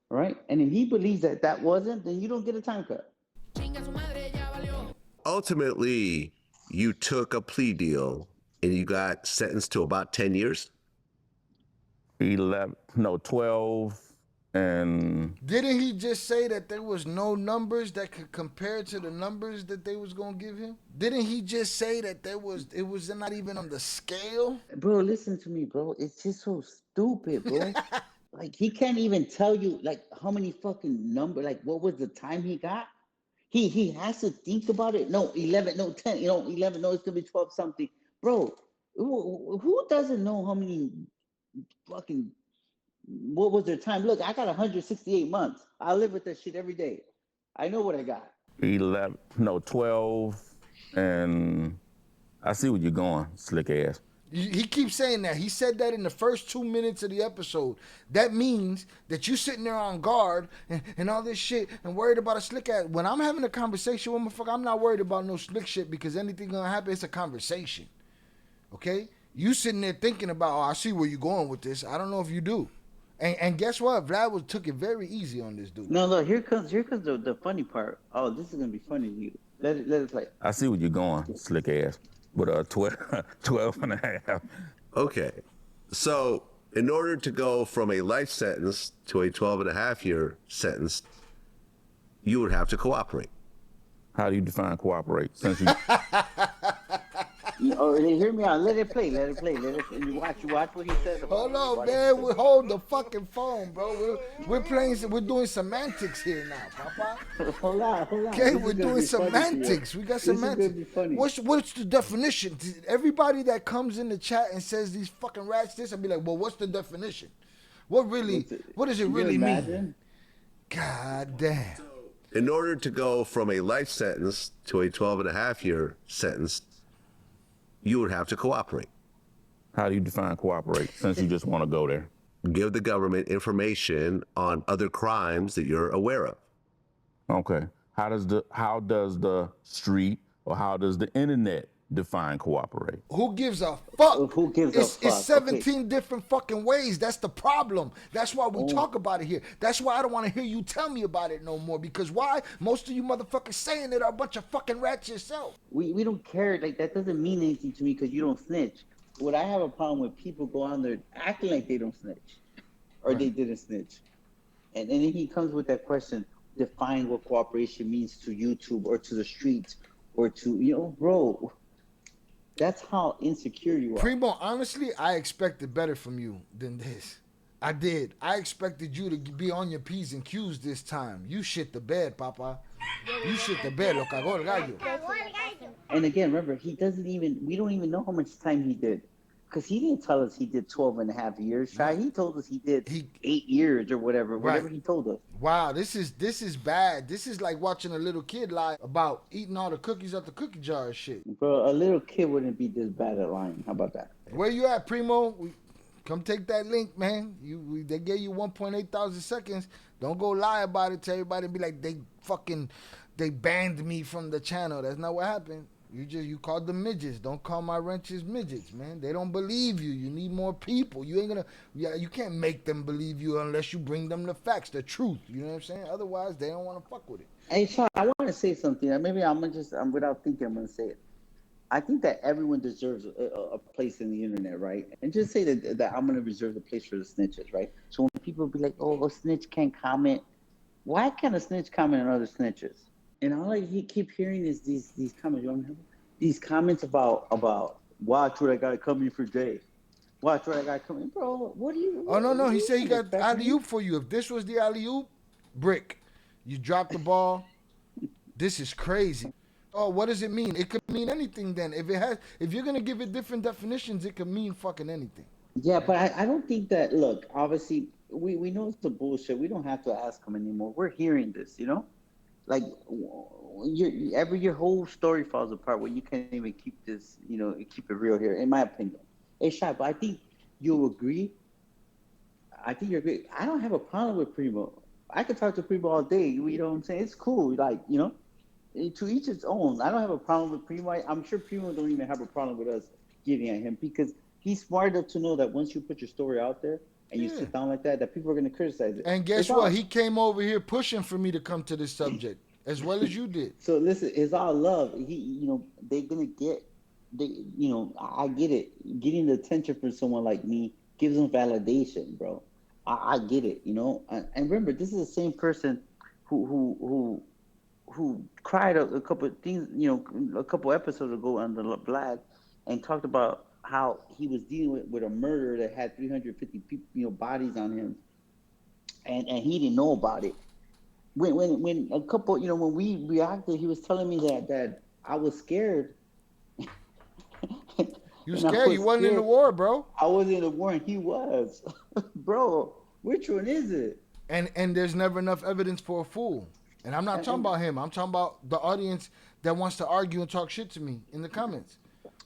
Speaker 5: right? And if he believes that that wasn't, then you don't get a time cut.
Speaker 3: Ultimately, you took a plea deal and you got sentenced to about 10 years?
Speaker 4: 12, and...
Speaker 1: Didn't he just say that there was no numbers that could compare to the numbers that they was going to give him? Didn't he just say that it was not even on the scale?
Speaker 5: Bro, listen to me, bro. It's just so stupid, bro. Like, he can't even tell you, like, how many fucking what was the time he got? He has to think about it. No, 11, no, 10, 11, no, it's going to be 12 something. Bro, who doesn't know how many fucking, what was their time? Look, I got 168 months. I live with that shit every day. I know what I got.
Speaker 4: 12, and I see where you're going, slick ass.
Speaker 1: He keeps saying that. He said that in the first 2 minutes of the episode. That means that you sitting there on guard and all this shit and worried about a slick ass. When I'm having a conversation with my fucker, I'm not worried about no slick shit because anything gonna happen, it's a conversation. Okay? You sitting there thinking about, I see where you're going with this. I don't know if you do. And guess what? Vlad took it very easy on this dude.
Speaker 5: No, here comes the funny part. Oh, this is gonna be funny to you. Let it play.
Speaker 4: I see where you're going, slick ass. With a 12 and a half.
Speaker 3: Okay. So in order to go from a life sentence to a 12 and a half year sentence, you would have to cooperate.
Speaker 4: How do you define cooperate? Since you...
Speaker 5: Hear me out. Let it play. You watch what he says.
Speaker 1: Hold on, man. We hold the fucking phone, bro. We're doing semantics here now, Papa.
Speaker 5: Hold on.
Speaker 1: Okay, we're doing semantics. We got semantics. What's the definition? Everybody that comes in the chat and says these fucking rats this, I'll be like, well, what's the definition? What does it really mean? God damn.
Speaker 3: In order to go from a life sentence to a 12 and a half year sentence, you would have to cooperate.
Speaker 4: How do you define cooperate, since you just want to go there?
Speaker 3: Give the government information on other crimes that you're aware of.
Speaker 4: Okay. How does the street or how does the internet define cooperate?
Speaker 1: Who gives a fuck?
Speaker 5: Who gives a fuck?
Speaker 1: It's 17 different fucking ways. That's the problem. That's why we talk about it here. That's why I don't want to hear you tell me about it no more. Because why? Most of you motherfuckers saying it are a bunch of fucking rats yourself.
Speaker 5: We don't care. Like, that doesn't mean anything to me because you don't snitch. What I have a problem with, people go on there acting like they don't snitch or they didn't snitch. And then he comes with that question, define what cooperation means to YouTube or to the streets or to, bro. That's how insecure you are.
Speaker 1: Primo, honestly, I expected better from you than this. I did. I expected you to be on your P's and Q's this time. You shit the bed, Papa. You shit the bed, lo cagó el gallo.
Speaker 5: And again, remember, we don't even know how much time he did. Because he didn't tell us he did 12 and a half years. Shy. He told us he did 8 years or whatever he told us.
Speaker 1: Wow, this is bad. This is like watching a little kid lie about eating all the cookies out the cookie jar and shit.
Speaker 5: Bro, a little kid wouldn't be this bad at lying. How about that?
Speaker 1: Where you at, Primo? Come take that link, man. They gave you 1.8 thousand seconds. Don't go lie about it to everybody and be like, they banned me from the channel. That's not what happened. You called them midgets. Don't call my wrenches midgets, man. They don't believe you. You need more people. You can't make them believe you unless you bring them the facts, the truth. You know what I'm saying? Otherwise, they don't want to fuck with it.
Speaker 5: Hey, Sean, I want to say something. Maybe without thinking, I'm going to say it. I think that everyone deserves a place in the internet, right? And just say that I'm going to reserve the place for the snitches, right? So when people be like, oh, a snitch can't comment. Why can't a snitch comment on other snitches? And all I keep hearing is these comments. These comments about watch what I got coming for Jay. Watch what I got coming, bro. What do you?
Speaker 1: Oh no, he said he got alley-oop for you. If this was the alley-oop, brick, you dropped the ball. This is crazy. Oh, what does it mean? It could mean anything then. If you're gonna give it different definitions, it could mean fucking anything.
Speaker 5: Yeah, but I don't think that. Look, obviously, we know it's the bullshit. We don't have to ask him anymore. We're hearing this, you know. Like your whole story falls apart when you can't even keep this, you know, keep it real here. In my opinion, it's shy, but I think you'll agree. I think you agree. I don't have a problem with Primo. I could talk to Primo all day. You know what I'm saying? It's cool. Like, you know, to each its own. I don't have a problem with Primo. I'm sure Primo don't even have a problem with us getting at him because he's smart enough to know that once you put your story out there and you sit down like that people are going to criticize it.
Speaker 1: And guess what? He came over here pushing for me to come to this subject as well as you did.
Speaker 5: So listen, it's all love. They're going to get, I get it. Getting the attention from someone like me gives them validation, bro. I get it, you know. And remember, this is the same person who cried a couple of things, you know, a couple episodes ago on the Vlad and talked about how he was dealing with a murder that had 350 people, you know, bodies on him, and he didn't know about it. When a couple, you know, when we reacted, he was telling me that I was scared.
Speaker 1: You scared? You wasn't in the war, bro.
Speaker 5: I wasn't in the war, and he was. Bro, which one is it?
Speaker 1: And there's never enough evidence for a fool. And I'm not talking about him. I'm talking about the audience that wants to argue and talk shit to me in the comments.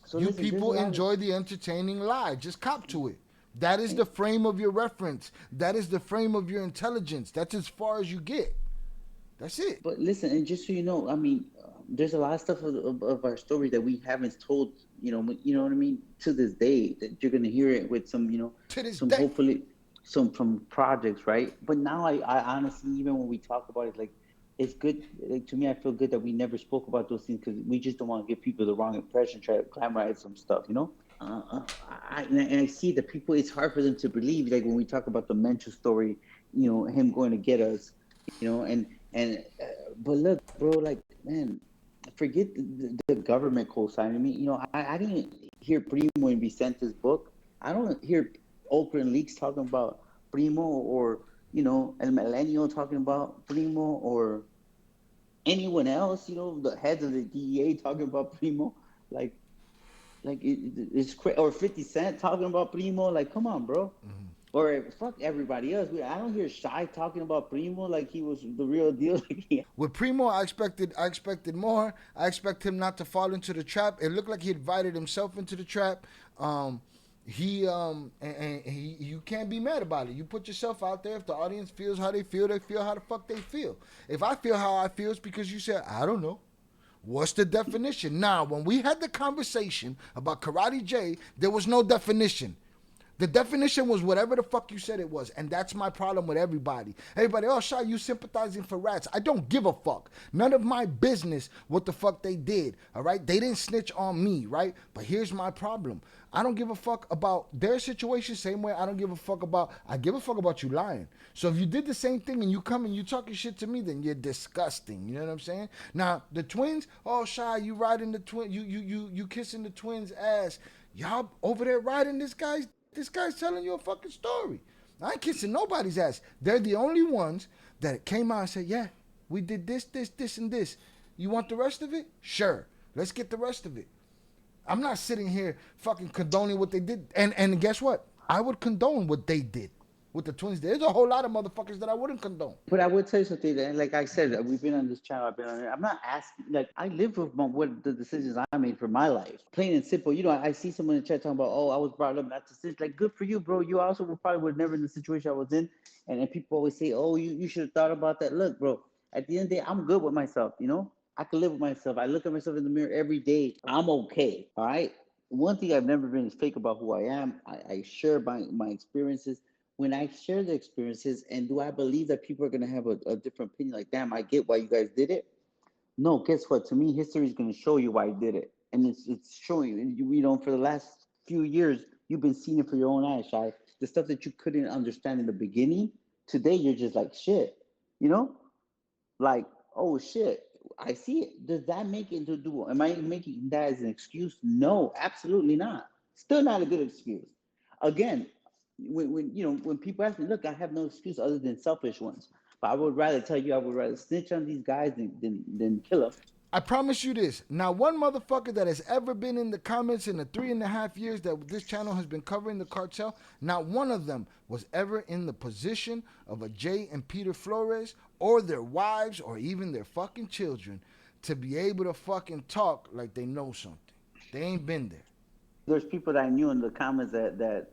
Speaker 1: So you people enjoy the entertaining lie. Just cop to it. That is the frame of your reference. That is the frame of your intelligence. That's as far as you get. That's it.
Speaker 5: But listen, and just so you know, I mean, there's a lot of stuff of our story that we haven't told, you know what I mean, to this day, that you're going to hear it with some, you know, hopefully some from projects, right? But now I honestly, even when we talk about it, like, it's good. To me, I feel good that we never spoke about those things because we just don't want to give people the wrong impression, try to glamorize some stuff, you know? And I see that people, it's hard for them to believe, like when we talk about the mental story, you know, him going to get us, you know, but look, bro, like, man, forget the government co-sign. I mean, you know, I didn't hear Primo in Vicente's book. I don't hear Okra and Leaks talking about Primo or, you know, El Millennial talking about Primo or anyone else, you know, the heads of the DEA talking about Primo. Like it's crazy. Or 50 Cent talking about Primo. Like, come on, bro. Mm-hmm. Or fuck everybody else. I don't hear Shy talking about Primo like he was the real deal.
Speaker 1: With Primo, I expected more. I expect him not to fall into the trap. It looked like he invited himself into the trap. You can't be mad about it. You put yourself out there. If the audience feels how they feel how the fuck they feel. If I feel how I feel, it's because you said, I don't know. What's the definition? Now, when we had the conversation about Karate J, there was no definition. The definition was whatever the fuck you said it was. And that's my problem with everybody. Everybody, oh, Shy, you sympathizing for rats. I don't give a fuck. None of my business what the fuck they did, all right? They didn't snitch on me, right? But here's my problem. I don't give a fuck about their situation same way I give a fuck about you lying. So if you did the same thing and you come and you talking shit to me, then you're disgusting. You know what I'm saying? Now, the twins, oh, Shy, you riding the twin, you kissing the twins' ass. Y'all over there riding this guy's telling you a fucking story. I ain't kissing nobody's ass. They're the only ones that came out and said, yeah, we did this, and this. You want the rest of it? Sure. Let's get the rest of it. I'm not sitting here fucking condoning what they did. And guess what? I would condone what they did with the twins. There's a whole lot of motherfuckers that I wouldn't condone.
Speaker 5: But I would tell you something. Like I said, we've been on this channel. I've been on it. I'm not asking. Like I live with what the decisions I made for my life, plain and simple. You know, I see someone in the chat talking about, oh, I was brought up in that decision. Like, good for you, bro. You also probably would never in the situation I was in. And people always say, oh, you should have thought about that. Look, bro. At the end of the day, I'm good with myself. You know, I can live with myself. I look at myself in the mirror every day. I'm okay. All right. One thing I've never been fake about who I am. I share my experiences. When I share the experiences, and do I believe that people are going to have a different opinion? Like, damn, I get why you guys did it. No, guess what? To me, history is going to show you why you did it. And it's showing you, you know, for the last few years, you've been seeing it for your own eyes, Shy. The stuff that you couldn't understand in the beginning, today you're just like, shit, you know? Like, oh, shit, I see it. Does that make it to do? Am I making that as an excuse? No, absolutely not. Still not a good excuse. Again, when people ask me, look, I have no excuse other than selfish ones. But I would rather tell you, I would rather snitch on these guys than kill them.
Speaker 1: I promise you this. Now, one motherfucker that has ever been in the comments in the 3.5 years that this channel has been covering the cartel, not one of them was ever in the position of a Jay and Peter Flores or their wives or even their fucking children to be able to fucking talk like they know something. They ain't been there.
Speaker 5: There's people that I knew in the comments that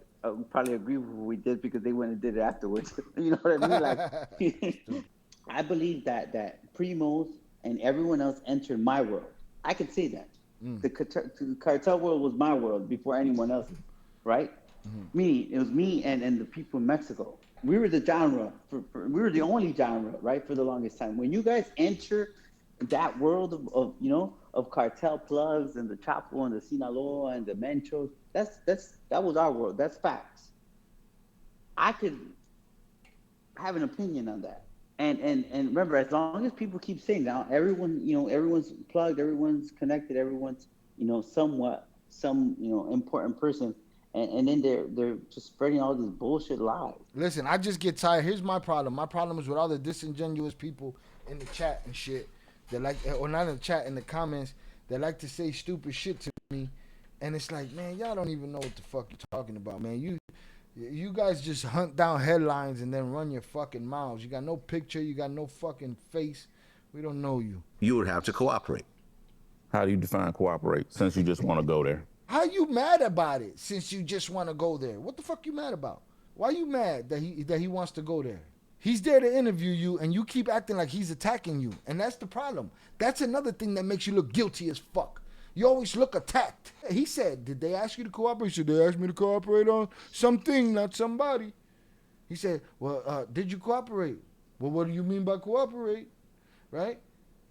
Speaker 5: probably agree with what we did because they went and did it afterwards. You know what I mean? Like, I believe that Primos and everyone else entered my world. I could say that. The cartel world was my world before anyone else's, right? It was me and the people in Mexico. We were the genre. We were the only genre, right, for the longest time. When you guys enter that world of cartel plugs and the Chapo and the Sinaloa and the Menchos, that was our world. That's facts. I could have an opinion on that. And remember, as long as people keep saying now, everyone's plugged, everyone's connected, everyone's somewhat some important person, and then they're just spreading all these bullshit lies.
Speaker 1: Listen, I just get tired. Here's my problem. My problem is with all the disingenuous people in the chat and shit that like, or not in the chat, in the comments, that like to say stupid shit to me. And it's like, man, y'all don't even know what the fuck you're talking about, man. You guys just hunt down headlines and then run your fucking mouths. You got no picture. You got no fucking face. We don't know you.
Speaker 3: You would have to cooperate.
Speaker 4: How do you define cooperate since you just want to go there?
Speaker 1: How you mad about it since you just want to go there? What the fuck you mad about? Why you mad that he wants to go there? He's there to interview you and you keep acting like he's attacking you. And that's the problem. That's another thing that makes you look guilty as fuck. You always look attacked. He said, did they ask you to cooperate? He said, they asked me to cooperate on something, not somebody. He said, well, did you cooperate? Well, what do you mean by cooperate? Right?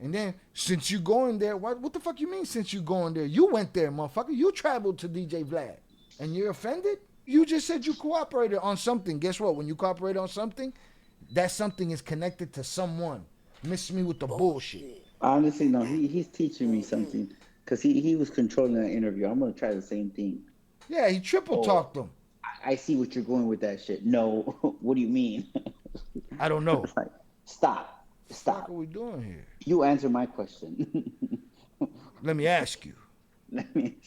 Speaker 1: And then, since you going there, what the fuck you mean since you going there? You went there, motherfucker. You traveled to DJ Vlad. And you're offended? You just said you cooperated on something. Guess what? When you cooperate on something, that something is connected to someone. Miss me with the bullshit.
Speaker 5: Honestly, no, he's teaching me something. Because he was controlling that interview. I'm going to try the same thing.
Speaker 1: Yeah, he triple talked them.
Speaker 5: I see what you're going with that shit. No, what do you mean?
Speaker 1: I don't know.
Speaker 5: Like, stop.
Speaker 1: What are we doing here?
Speaker 5: You answer my question.
Speaker 1: Let me ask you.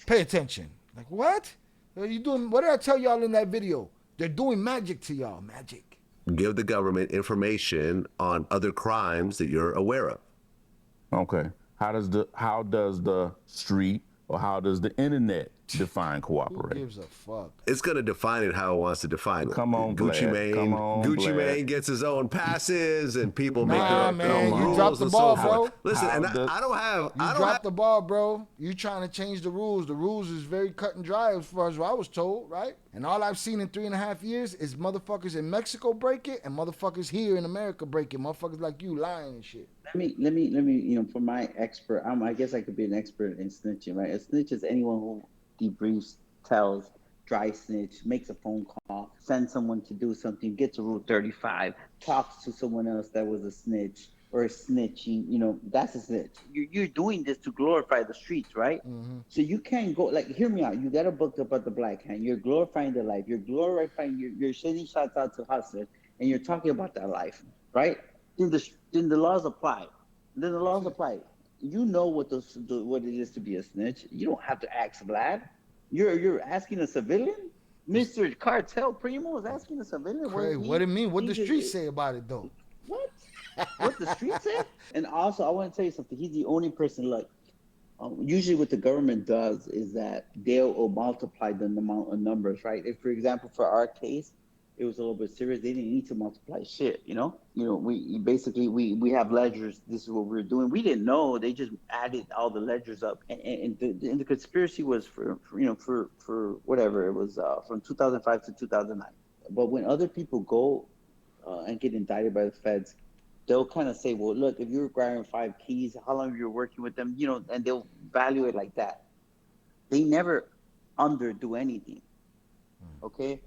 Speaker 1: Pay attention. Like, what? Are you doing? What did I tell y'all in that video? They're doing magic to y'all. Magic.
Speaker 3: Give the government information on other crimes that you're aware of.
Speaker 4: Okay. How does the street or how does the internet define
Speaker 1: Who
Speaker 4: cooperate?
Speaker 1: gives a fuck?
Speaker 3: It's gonna define it how it wants to define it.
Speaker 4: Come on,
Speaker 3: Gucci
Speaker 4: Vlad.
Speaker 3: Mane.
Speaker 4: Come on,
Speaker 3: Gucci
Speaker 4: Vlad.
Speaker 3: Mane gets his own passes, and people make
Speaker 1: Nah,
Speaker 3: their
Speaker 1: man,
Speaker 3: own
Speaker 1: you
Speaker 3: rules
Speaker 1: dropped the
Speaker 3: and
Speaker 1: ball,
Speaker 3: so
Speaker 1: bro.
Speaker 3: forth. Listen,
Speaker 4: How
Speaker 3: and
Speaker 4: does-
Speaker 3: I don't have.
Speaker 1: You
Speaker 3: I don't
Speaker 1: dropped
Speaker 3: have.
Speaker 1: the ball, bro. You trying to change the rules. The rules is very cut and dry as far as what I was told, right? And all I've seen in 3.5 years is motherfuckers in Mexico break it and motherfuckers here in America break it. Motherfuckers like you lying and shit.
Speaker 5: Let me, you know, for my expert, I guess I could be an expert in snitching, right? A snitch is anyone who debriefs, tells, dry snitch, makes a phone call, sends someone to do something, gets a Rule 35, talks to someone else that was a snitch or snitching, you know, that's a snitch. You're doing this to glorify the streets, right?
Speaker 1: Mm-hmm.
Speaker 5: So you can't go, like, hear me out. You got a book about the Black Hand. You're glorifying the life. You're glorifying, you're sending shots out to hustlers, and you're talking about that life, right? Then the laws apply. Then the laws apply. You know what what it is to be a snitch. You don't have to ask Vlad. You're asking a civilian? Mr. Cartel Primo is asking a civilian?
Speaker 1: Crazy. What it mean? What the
Speaker 5: he just-
Speaker 1: streets say about it though?
Speaker 5: What? What the streets say? And also, I want to tell you something. He's the only person, like, usually what the government does is that they'll multiply the amount of numbers, right? If, for example, for our case, it was a little bit serious. They didn't need to multiply shit, you know? We basically, we have ledgers. This is what we were doing. We didn't know. They just added all the ledgers up. And the conspiracy was for whatever. It was from 2005 to 2009. But when other people go and get indicted by the feds, they'll kind of say, well, look, if you're requiring 5 keys, how long you're working with them, you know, and they'll value it like that. They never underdo anything, okay?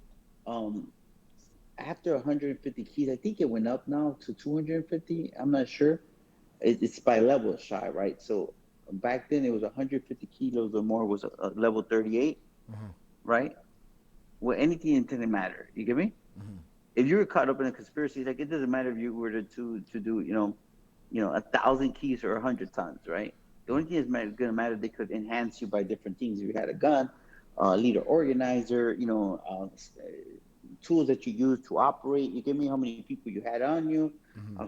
Speaker 5: After 150 keys, I think it went up now to 250. I'm not sure. It's by level shy, right? So back then it was 150 kilos or more was a level 38, right? Well, anything didn't matter. You get me? If you were caught up in a conspiracy, like, it doesn't matter if you were to do, you know, 1,000 keys or 100 tons, right? The only thing that's going to matter, they could enhance you by different things. If you had a gun, leader organizer, you know, tools that you use to operate. You give me how many people you had on you.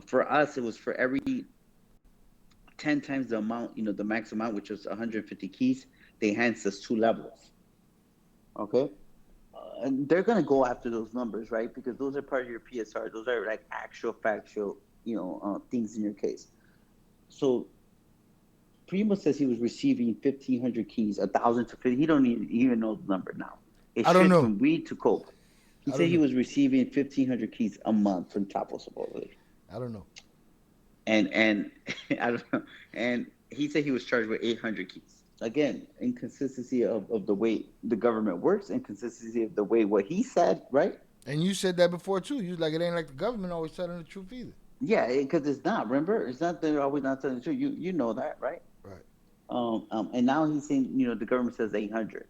Speaker 5: For us, it was for every 10 times the amount, you know, the max amount, which was 150 keys, they enhanced us 2 levels. Okay? And they're going to go after those numbers, right? Because those are part of your PSR. Those are like actual factual, you know, things in your case. So Primo says he was receiving 1,500 keys, 1,000 to 50. He don't even know the number now. It
Speaker 1: I don't know.
Speaker 5: From weed to coke. He said he was receiving 1,500 keys a month from Chapo, supposedly.
Speaker 1: I don't know.
Speaker 5: And I don't know. And he said he was charged with 800 keys. Again, inconsistency of the way the government works, inconsistency of the way what he said, right?
Speaker 1: And you said that before too. You was like, it ain't like the government always telling the truth either.
Speaker 5: Yeah, because it's not. Remember, it's not. They're always not telling the truth. You know that, right?
Speaker 1: Right.
Speaker 5: And now he's saying, you know, the government says 800.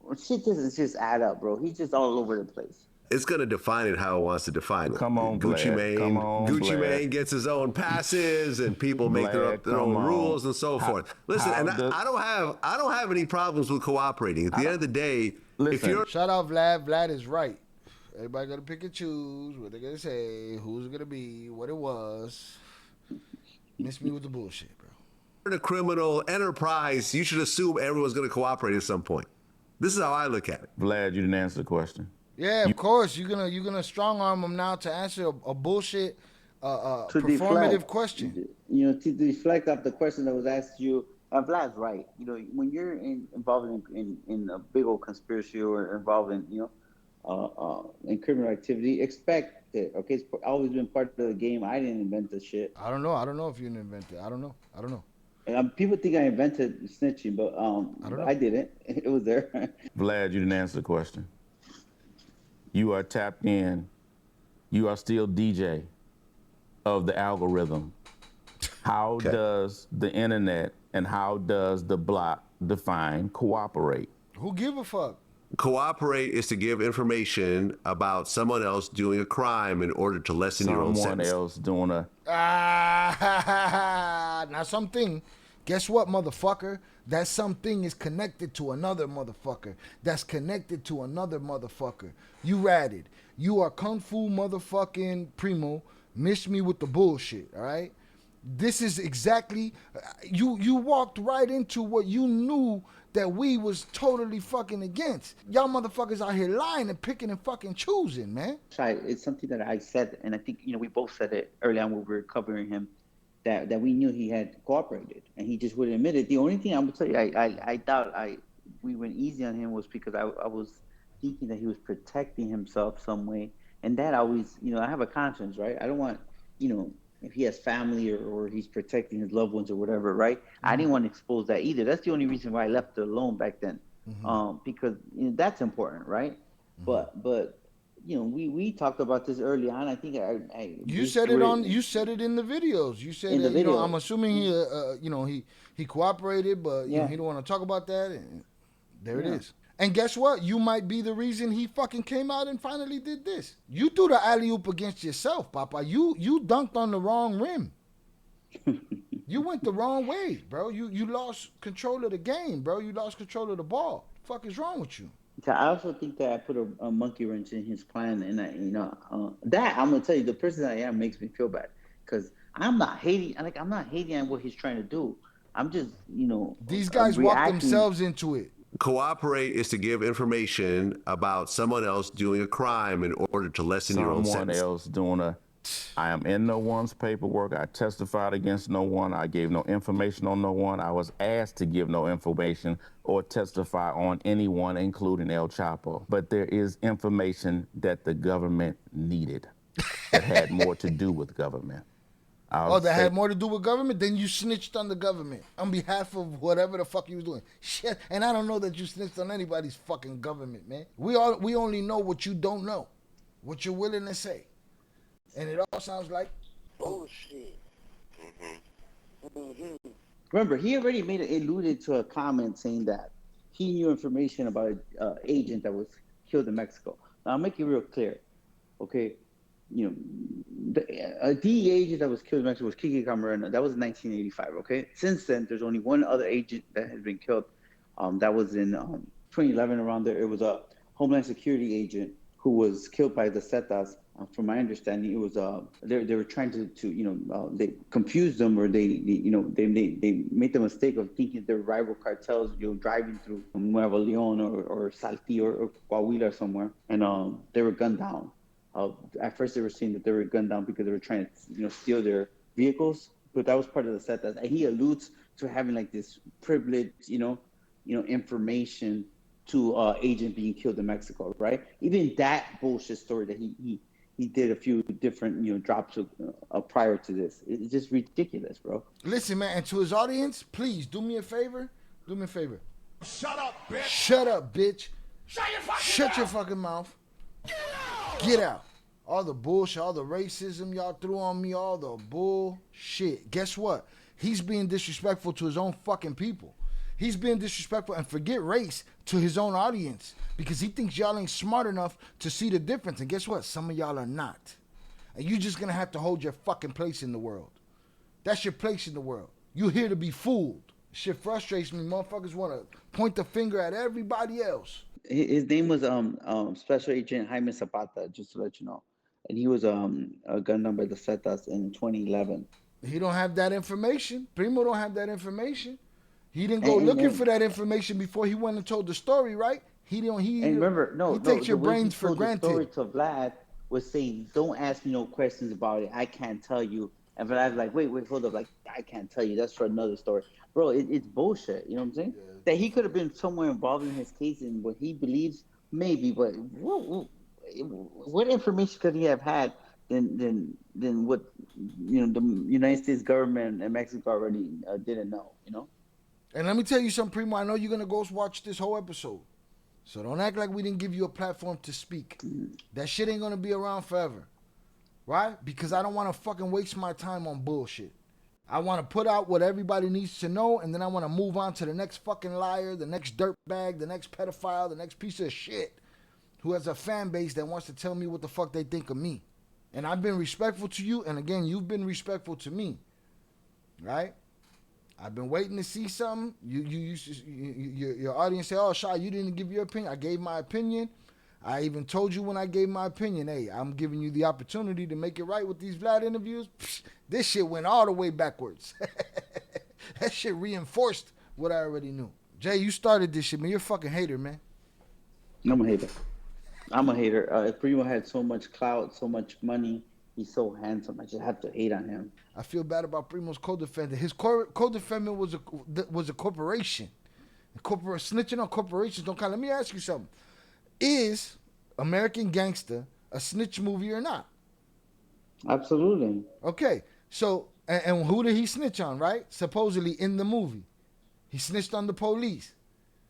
Speaker 5: Well, shit doesn't just add up, bro. He's just all over the place.
Speaker 3: It's gonna define it how it wants to define it.
Speaker 4: Come on,
Speaker 3: Gucci
Speaker 4: Vlad.
Speaker 3: Mane.
Speaker 4: Come on,
Speaker 3: Gucci
Speaker 4: Vlad.
Speaker 3: Mane gets his own passes, and people make their
Speaker 4: Vlad,
Speaker 3: own
Speaker 4: come on.
Speaker 3: rules and so forth. Listen,
Speaker 4: how
Speaker 3: and
Speaker 4: does-
Speaker 3: I don't have any problems with cooperating. At the end of the day, if
Speaker 4: Listen.
Speaker 3: you're
Speaker 1: Shout out Vlad. Vlad is right. Everybody got to pick and choose what they're going to say, who's it going to be, what it was. Miss me with the bullshit, bro.
Speaker 3: in a criminal enterprise, you should assume everyone's gonna cooperate at some point. This is how I look at it.
Speaker 4: Vlad, you didn't answer the question.
Speaker 1: Yeah, of course. You're gonna strong arm them now to answer a bullshit
Speaker 5: To
Speaker 1: performative
Speaker 5: deflect.
Speaker 1: question.
Speaker 5: You know, to deflect off the question that was asked you. Vlad's right. You know, when you're involved in a big old conspiracy or involved in, in criminal activity, expect it. Okay, it's always been part of the game. I didn't invent this shit.
Speaker 1: I don't know. I don't know if you invented it. I don't know.
Speaker 5: People think I invented snitching, but I didn't. It was there.
Speaker 4: Vlad, you didn't answer the question. You are tapped in. You are still DJ of the algorithm. How does the internet and how does the block define cooperate?
Speaker 1: Who give a fuck?
Speaker 3: Cooperate is to give information about someone else doing a crime in order to lessen your own
Speaker 4: Someone
Speaker 3: sentence.
Speaker 4: else doing a...
Speaker 1: Now something. Guess what, motherfucker? That something is connected to another motherfucker. That's connected to another motherfucker. You ratted. You are Kung Fu motherfucking Primo. Miss me with the bullshit, all right? This is exactly you walked right into what you knew that we was totally fucking against. Y'all motherfuckers out here lying and picking and fucking choosing, man.
Speaker 5: It's something that I said, and I think we both said it early on when we were covering him, that we knew he had cooperated, and he just wouldn't admit it. The only thing I would tell you, I doubt we went easy on him was because I was thinking that he was protecting himself some way, and that always, I have a conscience, right? I don't want, if he has family or he's protecting his loved ones or whatever, right? Mm-hmm. I didn't want to expose that either. That's the only reason why I left it alone back then, because that's important, right? Mm-hmm. But we talked about this early on. I think
Speaker 1: you said it in the videos. You said in the video. I'm assuming he cooperated, but he don't want to talk about that. And there it is. And guess what? You might be the reason he fucking came out and finally did this. You threw the alley-oop against yourself, Papa. You dunked on the wrong rim. You went the wrong way, bro. You lost control of the game, bro. You lost control of the ball. The fuck is wrong with you?
Speaker 5: I also think that I put a monkey wrench in his plan, and that I'm gonna tell you, the person I am makes me feel bad because I'm not hating. I'm not hating on what he's trying to do. I'm just
Speaker 1: these guys walk themselves into it.
Speaker 3: Cooperate is to give information about someone else doing a crime in order to lessen your own sentence.
Speaker 4: Someone else doing I am in no one's paperwork. I testified against no one. I gave no information on no one. I was asked to give no information or testify on anyone, including El Chapo. But there is information that the government needed that had more to do with government.
Speaker 1: Had more to do with government? Then you snitched on the government on behalf of whatever the fuck you was doing. Shit, and I don't know that you snitched on anybody's fucking government, man. We only know what you don't know, what you're willing to say. And it all sounds like
Speaker 2: bullshit.
Speaker 5: Remember, he already alluded to a comment saying that he knew information about an agent that was killed in Mexico. Now, I'll make it real clear, okay? A DEA agent that was killed in Mexico was Kiki Camarena. That was in 1985, okay? Since then, there's only one other agent that has been killed. That was in 2011 around there. It was a Homeland Security agent who was killed by the Zetas. From my understanding, it was they were trying to they confused them, or they made the mistake of thinking they're rival cartels, driving through Nuevo Leon or Saltillo or Coahuila somewhere, and they were gunned down. At first, they were saying that they were gunned down because they were trying to steal their vehicles, but that was part of the Zetas. And he alludes to having like this privileged information to agent being killed in Mexico, right? Even that bullshit story that he did a few different drops prior to this. It's just ridiculous, bro.
Speaker 1: Listen, man, and to his audience, please do me a favor.
Speaker 2: Shut up, bitch.
Speaker 1: Shut up, bitch.
Speaker 2: Shut
Speaker 1: your fucking mouth. Get out. All the bullshit, all the racism y'all threw on me, all the bullshit. Guess what? He's being disrespectful to his own fucking people. He's being disrespectful, and forget race, to his own audience, because he thinks y'all ain't smart enough to see the difference. And guess what? Some of y'all are not. And you're just going to have to hold your fucking place in the world. That's your place in the world. You're here to be fooled. Shit frustrates me. Motherfuckers want to point the finger at everybody else.
Speaker 5: His name was Special Agent Jaime Zapata, just to let you know. And he was gunned down by the Zetas in 2011.
Speaker 1: He don't have that information. Primo don't have that information. He didn't go looking for that information before he went and told the story, right? He takes your brains for granted.
Speaker 5: The story to Vlad was saying, "Don't ask me no questions about it. I can't tell you." And Vlad's like, "Wait, hold up! Like, I can't tell you. That's for another story, bro. It's bullshit. You know what I'm saying? Yeah. That he could have been somewhere involved in his case and what he believes, maybe. But what information could he have had than what the United States government and Mexico already didn't know?
Speaker 1: And let me tell you something, Primo. I know you're going to go watch this whole episode. So don't act like we didn't give you a platform to speak. That shit ain't going to be around forever. Right? Because I don't want to fucking waste my time on bullshit. I want to put out what everybody needs to know, and then I want to move on to the next fucking liar, the next dirtbag, the next pedophile, the next piece of shit who has a fan base that wants to tell me what the fuck they think of me. And I've been respectful to you, and again, you've been respectful to me. Right? I've been waiting to see something. Your audience say, "Oh, Shy, you didn't give your opinion." I gave my opinion. I even told you when I gave my opinion, hey, I'm giving you the opportunity to make it right with these Vlad interviews. Psh, this shit went all the way backwards. That shit reinforced what I already knew. Jay, you started this shit, man. You're a fucking hater, man.
Speaker 5: I'm a hater. I'm a hater. If Primo had so much clout, so much money, he's so handsome. I just have to hate on him.
Speaker 1: I feel bad about Primo's co-defendant. His co-defendant was a corporation. Snitching on corporations don't count. Let me ask you something. Is American Gangster a snitch movie or not?
Speaker 5: Absolutely.
Speaker 1: Okay, so, and who did he snitch on, right? Supposedly in the movie. He snitched on the police.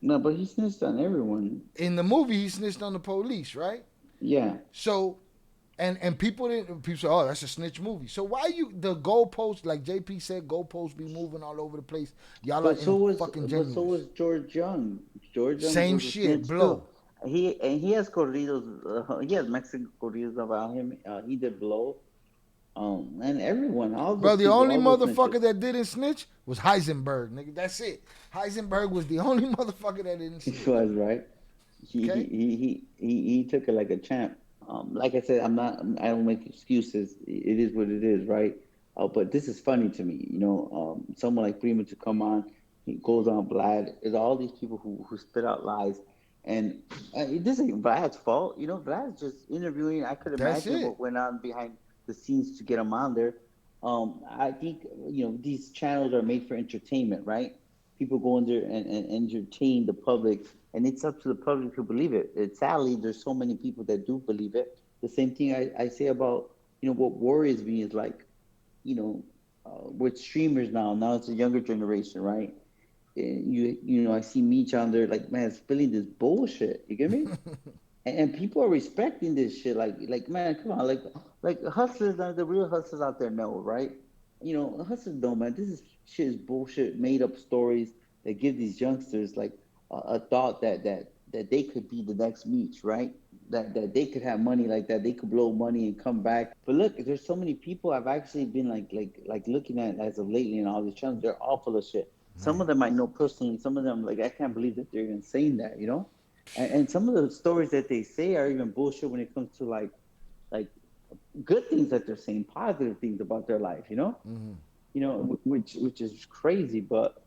Speaker 5: No, but he snitched on everyone.
Speaker 1: In the movie, he snitched on the police, right?
Speaker 5: Yeah.
Speaker 1: So, and people say, oh, that's a snitch movie. So why the goalposts, like JP said, goalposts be moving all over the place. Y'all are fucking genuine.
Speaker 5: But so was George Young. George Young
Speaker 1: same
Speaker 5: was a
Speaker 1: shit,
Speaker 5: snitch
Speaker 1: Blow.
Speaker 5: Too. He has corridos. He has Mexican corridos about him. He did Blow. And everyone, all
Speaker 1: bro, the
Speaker 5: people,
Speaker 1: only
Speaker 5: all
Speaker 1: motherfucker that didn't snitch was Heisenberg, nigga. That's it. Heisenberg was the only motherfucker that didn't snitch.
Speaker 5: He was right. He took it like a champ. Like I said, I don't make excuses. It is what it is, right? But this is funny to me, you know. Someone like Primo to come on, he goes on Vlad. There's all these people who spit out lies, and this ain't Vlad's fault, you know. Vlad's just interviewing. I could imagine what went on behind the scenes to get him on there. I think, you know, these channels are made for entertainment, right? People go in there and entertain the public, and it's up to the public to believe it. Sadly, there's so many people that do believe it. The same thing I say about, you know, what worries me is like, you know, with streamers now it's a younger generation, right? You know, I see Meech on there, like, man, spilling this bullshit. You get me? And people are respecting this shit. Like, man, come on, like hustlers, the real hustlers out there know, right? You know, hustlers know, man. This shit is bullshit, made up stories that give these youngsters like a thought that they could be the next Meech, right? That they could have money like that, they could blow money and come back. But look, there's so many people I've actually been like looking at as of lately in all these channels. They're all full of shit. Some of them I know personally. Some of them, like, I can't believe that they're even saying that, you know. And some of the stories that they say are even bullshit when it comes to like good things that they're saying, positive things about their life, you know. Mm-hmm. You know, which is crazy, but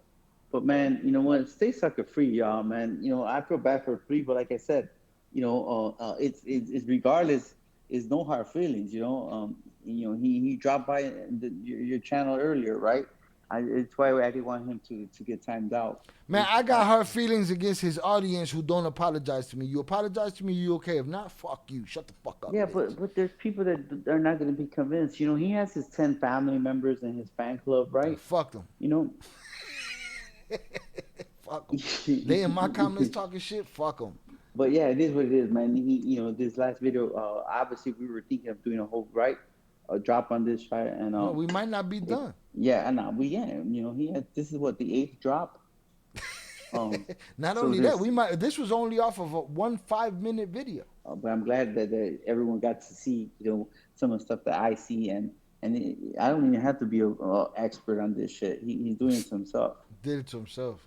Speaker 5: man, you know what? Stay sucker free, y'all, man. You know, I feel bad for free, but like I said, you know, it's regardless, is no hard feelings, you know. You know, he dropped by your channel earlier, right? It's why I didn't want him to get timed out.
Speaker 1: Man, I got hard feelings against his audience who don't apologize to me. You apologize to me, you okay. If not, fuck you. Shut the fuck up.
Speaker 5: Yeah, but there's people that are not going to be convinced. You know, he has his 10 family members in his fan club, right?
Speaker 1: Fuck them.
Speaker 5: You know?
Speaker 1: Fuck them. They in my comments talking shit, fuck them.
Speaker 5: But yeah, it is what it is, man. You know, this last video, obviously we were thinking of doing a whole drop on this, right? And
Speaker 1: no, we might not be done.
Speaker 5: Yeah, and you know, this is what, the 8th drop.
Speaker 1: Not only that, this was only off of a 5-minute video.
Speaker 5: But I'm glad that everyone got to see, you know, some of the stuff that I see, and I don't even have to be an expert on this shit. He's doing it to himself.
Speaker 1: Did it to himself.